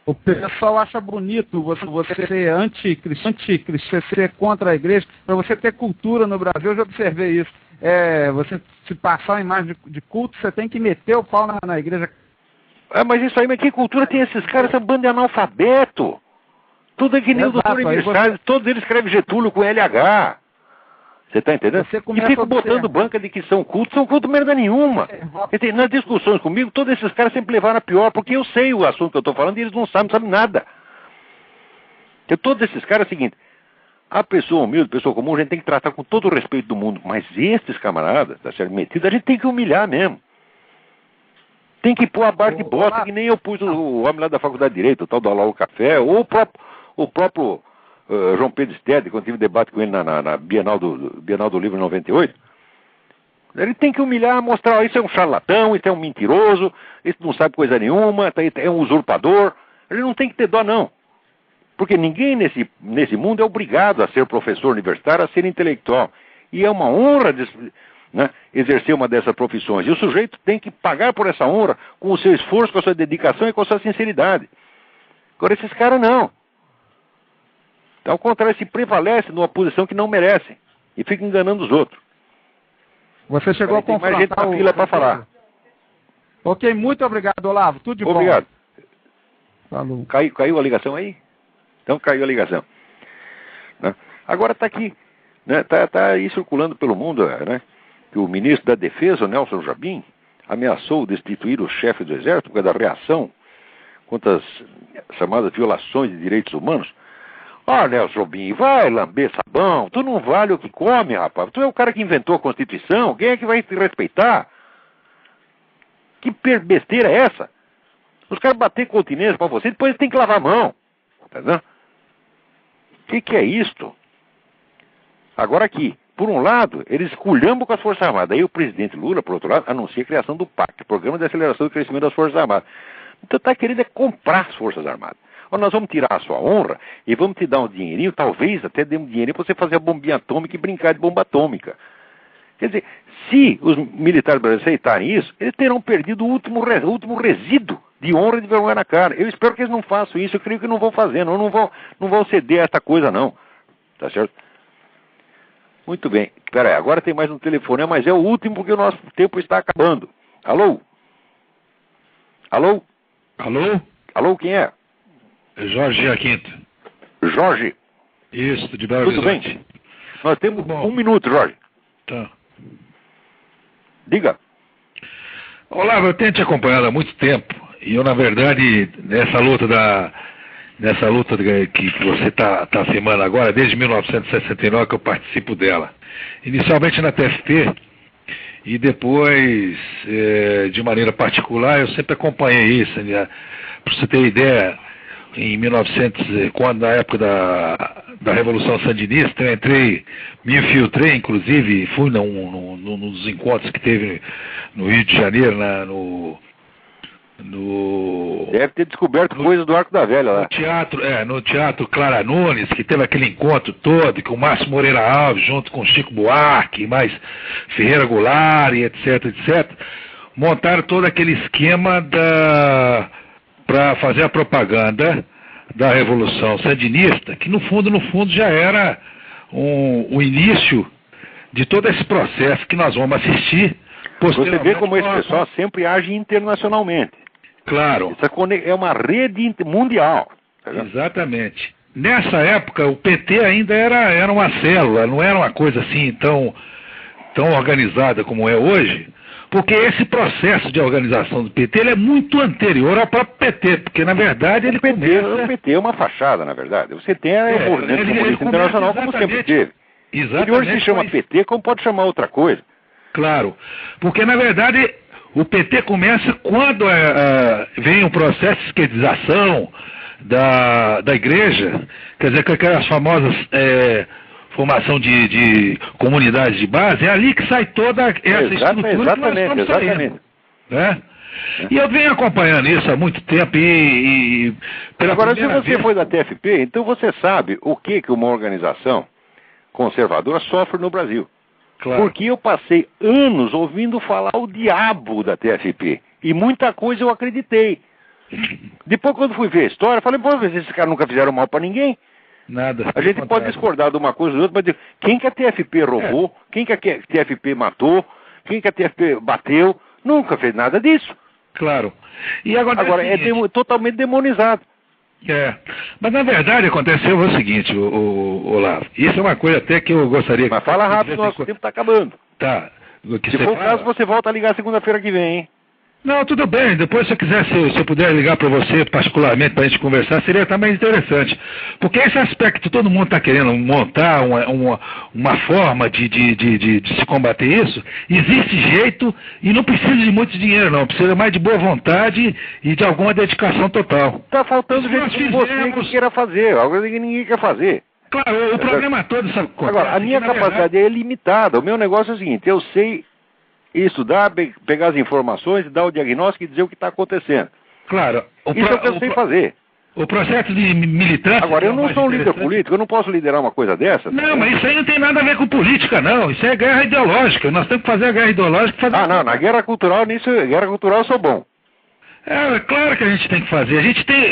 O pessoal acha bonito você ser anticristão, ser contra a igreja. Para você ter cultura no Brasil, eu já observei isso. Você se passar uma imagem de culto, você tem que meter o pau na igreja. Mas isso aí, mas que cultura tem esses caras? Essa banda de analfabeto. Tudo é que nem o doutor Universitário, todos eles escrevem Getúlio com LH. Você está entendendo? E ficam botando banca de que são cultos merda nenhuma. Nas discussões comigo, todos esses caras sempre levaram a pior, porque eu sei o assunto que eu estou falando e eles não sabem nada. Porque todos esses caras é o seguinte, a pessoa humilde, a pessoa comum, a gente tem que tratar com todo o respeito do mundo, mas estes camaradas, tá certo, metidos, a gente tem que humilhar mesmo. Tem que pôr a barra de bosta, que nem eu pus o homem lá da Faculdade de Direito, o tal do Alá o Café, ou o próprio João Pedro Stede, quando tive debate com ele na Bienal do Livro em 98. Ele tem que humilhar, mostrar, isso é um charlatão, isso é um mentiroso, isso não sabe coisa nenhuma, é um usurpador. Ele não tem que ter dó, não. Porque ninguém nesse mundo é obrigado a ser professor universitário, a ser intelectual. E é uma honra exercer uma dessas profissões. E o sujeito tem que pagar por essa honra com o seu esforço, com a sua dedicação e com a sua sinceridade. Agora esses caras não. Ao contrário, se prevalece numa posição que não merece. E fica enganando os outros. Você chegou a confrontar mais gente na fila para falar. Ok, muito obrigado, Olavo. Tudo de bom. Obrigado. Falou. Caiu a ligação aí? Então caiu a ligação. Né? Agora está aqui. Né? Tá aí circulando pelo mundo, né? Que o ministro da Defesa, Nelson Jobim, ameaçou destituir o chefe do Exército por causa da reação contra as chamadas violações de direitos humanos. Nelson Jobim, vai lamber sabão, tu não vale o que come, rapaz. Tu é o cara que inventou a Constituição, quem é que vai te respeitar? Que besteira é essa? Os caras bater continência pra você, depois tem que lavar a mão. Tá vendo? O que é isto? Agora aqui, por um lado, eles culhambam com as Forças Armadas. Aí o presidente Lula, por outro lado, anuncia a criação do PAC, Programa de Aceleração do Crescimento das Forças Armadas. Então está querendo comprar as Forças Armadas. Nós vamos tirar a sua honra e vamos te dar um dinheirinho, talvez até dê um dinheirinho para você fazer a bombinha atômica e brincar de bomba atômica. Quer dizer, se os militares brasileiros aceitarem isso, eles terão perdido o último resíduo de honra e de vergonha na cara. Eu espero que eles não façam isso, eu creio que não vão fazer, não vão ceder a esta coisa, não. Tá certo? Muito bem. Espera aí, agora tem mais um telefone, mas é o último porque o nosso tempo está acabando. Alô? Alô? Alô? Alô, quem é? Jorge Jaquinto. Jorge? Isso, de Belo Horizonte. Tudo bem? Nós temos um minuto, Jorge. Tá. Diga. Olavo, eu tenho te acompanhado há muito tempo. E eu, na verdade, nessa luta que você está afirmando agora, desde 1969 que eu participo dela. Inicialmente na TFP e depois, de maneira particular, eu sempre acompanhei isso. Né? Para você ter ideia, em 1900, na época da Revolução Sandinista, eu me infiltrei, inclusive, fui nos encontros que teve no Rio de Janeiro, Deve ter descoberto coisas do Arco da Velha lá. No Teatro Clara Nunes, que teve aquele encontro todo, com o Márcio Moreira Alves, junto com Chico Buarque, mais Ferreira Goulart, e etc, etc. Montaram todo aquele esquema para fazer a propaganda da Revolução Sandinista, que no fundo já era o início de todo esse processo que nós vamos assistir. Você vê como esse pessoal sempre age internacionalmente. Claro. Essa é uma rede mundial. Tá vendo? Exatamente. Nessa época, o PT ainda era uma célula, não era uma coisa assim tão organizada como é hoje, porque esse processo de organização do PT ele é muito anterior ao próprio PT, porque na verdade ele O PT é uma fachada, na verdade. Você tem o movimento comunista internacional como sempre teve. Exatamente. Ele hoje se chama PT, como pode chamar outra coisa. Claro, porque na verdade o PT começa quando vem um processo de esquerdização da igreja, quer dizer, com aquelas famosas formação de comunidades de base, é ali que sai toda essa estrutura exatamente, que nós estamos saindo, né? E eu venho acompanhando isso há muito tempo e agora, se você foi da TFP, então você sabe o que uma organização conservadora sofre no Brasil. Claro. Porque eu passei anos ouvindo falar o diabo da TFP. E muita coisa eu acreditei. Depois, quando fui ver a história, eu falei, pô, esses caras nunca fizeram mal para ninguém. Nada. A gente pode discordar de uma coisa ou de outra, mas quem que a TFP roubou? Quem que a TFP matou? Quem que a TFP bateu? Nunca fez nada disso. Claro. E agora é totalmente demonizado. Mas na verdade aconteceu o seguinte, Olavo. Isso é uma coisa até que eu gostaria... Mas fala rápido, nosso tempo está acabando. Tá. Se for o caso, você volta a ligar segunda-feira que vem, hein? Não, tudo bem. Depois, se eu puder ligar para você particularmente para a gente conversar, seria também interessante. Porque esse aspecto, todo mundo está querendo montar uma forma de se combater isso. Existe jeito e não precisa de muito dinheiro, não. Precisa mais de boa vontade e de alguma dedicação total. Está faltando gente como você que queira fazer, algo que ninguém quer fazer. Claro, o problema todo... Agora, a minha capacidade é limitada. O meu negócio é o seguinte, eu sei estudar, pegar as informações, dar o diagnóstico e dizer o que está acontecendo. Claro. Isso é o que eu sei fazer. O processo de militância... Agora, eu não sou um líder político, eu não posso liderar uma coisa dessa. Não, mas isso aí não tem nada a ver com política, não. Isso é guerra ideológica. Nós temos que fazer a guerra ideológica... Não, na guerra cultural eu sou bom. É claro que a gente tem que fazer. A gente tem,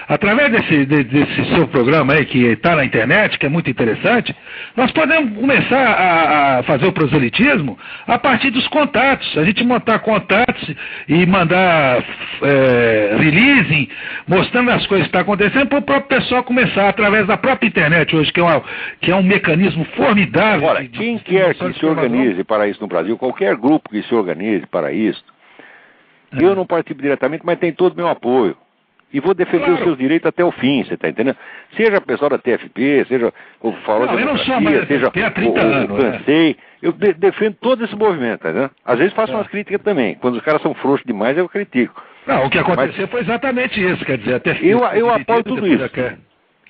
através desse seu programa aí que está na internet, que é muito interessante, nós podemos começar a fazer o proselitismo a partir dos contatos. A gente montar contatos e mandar releasing, mostrando as coisas que estão acontecendo para o próprio pessoal começar, através da própria internet hoje, que é um mecanismo formidável. Olha, quem quer que se organize para isso no Brasil, qualquer grupo que se organize para isso, eu não participo diretamente, mas tem todo o meu apoio. E vou defender os seus direitos até o fim, você está entendendo? Seja a pessoa da TFP, seja o Fórum da Democracia, seja o Cansei, eu defendo todo esse movimento, tá entendendo? Às vezes faço umas críticas também. Quando os caras são frouxos demais, eu critico. Não, o que aconteceu foi exatamente isso, quer dizer, até eu apoio tudo isso.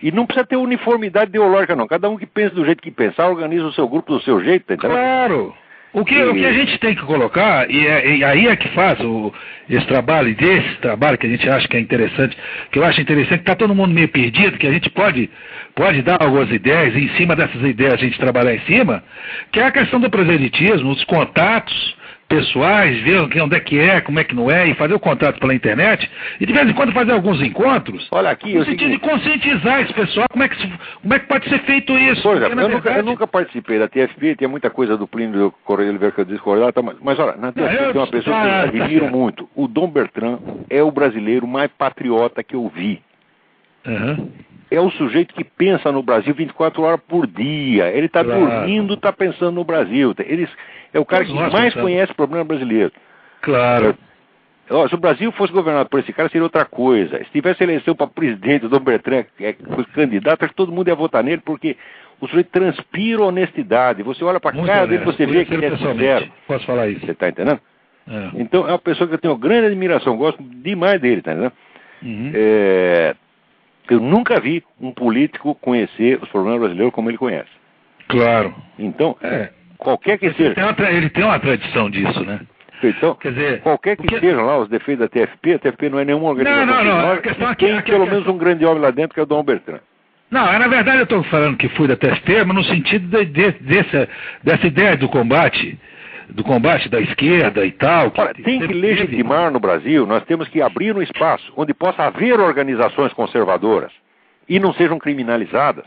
E não precisa ter uniformidade ideológica, não. Cada um que pensa do jeito que pensar, organiza o seu grupo do seu jeito, tá entendendo? Claro! O que a gente tem que colocar, e aí é que faz esse trabalho, desse trabalho que a gente acha que é interessante, que eu acho interessante, que está todo mundo meio perdido, que a gente pode dar algumas ideias, e em cima dessas ideias a gente trabalhar em cima, que é a questão do proselitismo, os contatos pessoais, ver onde é que é, como é que não é, e fazer o contato pela internet, e de vez em quando fazer alguns encontros, olha aqui, no sentido de conscientizar esse pessoal, como é que pode ser feito isso. Por exemplo, eu nunca participei da TFP, tem muita coisa do Plínio Correia Oliveira que eu discordava, mas olha, na TFP tem uma pessoa que eu admiro muito, o Dom Bertrand é o brasileiro mais patriota que eu vi. É o sujeito que pensa no Brasil 24 horas por dia. Ele está dormindo, está pensando no Brasil. É o cara que mais conhece o problema brasileiro. Claro. Se o Brasil fosse governado por esse cara, seria outra coisa. Se tivesse eleição para presidente, o Dom Bertrand, que foi candidato, acho que todo mundo ia votar nele, porque o sujeito transpira honestidade. Você olha para a cara dele, você vê que ele é sincero. Posso falar isso? Você está entendendo? Então, é uma pessoa que eu tenho grande admiração, gosto demais dele, tá entendendo? Eu nunca vi um político conhecer os problemas brasileiros como ele conhece. Claro. Então, qualquer que seja... Ele tem uma tradição disso, né? Então, quer dizer, qualquer que sejam lá os defeitos da TFP, a TFP não é nenhuma organização. Não. A questão aqui, tem pelo menos um grande homem lá dentro, que é o Dom Bertrand. Não, na verdade eu estou falando que fui da TFP, mas no sentido dessa ideia do combate da esquerda e tal. Olha, tem que legitimar no Brasil, nós temos que abrir um espaço onde possa haver organizações conservadoras e não sejam criminalizadas.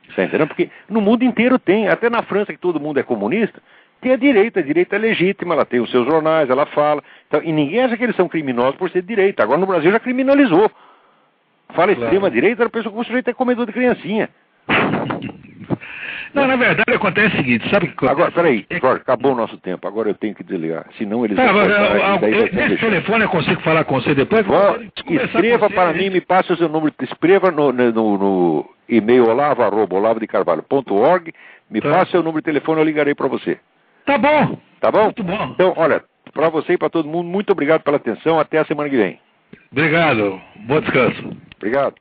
Está entendendo? Porque no mundo inteiro tem, até na França, que todo mundo é comunista, tem a direita é legítima, ela tem os seus jornais, ela fala, então, e ninguém acha que eles são criminosos por ser de direita. Agora no Brasil já criminalizou. Fala extrema-direita, a pessoa que o sujeito é comedor de criancinha. Não, na verdade acontece o seguinte, sabe que... Agora, peraí, Jorge, acabou o nosso tempo, agora eu tenho que desligar, senão eles... Nesse telefone eu consigo falar com você depois? Escreva para mim, me passe o seu número, escreva no e-mail olavo@olavodecarvalho.org, me passe o seu número de telefone, eu ligarei para você. Tá bom. Tá bom? Muito bom. Então, olha, para você e para todo mundo, muito obrigado pela atenção, até a semana que vem. Obrigado, bom descanso. Obrigado.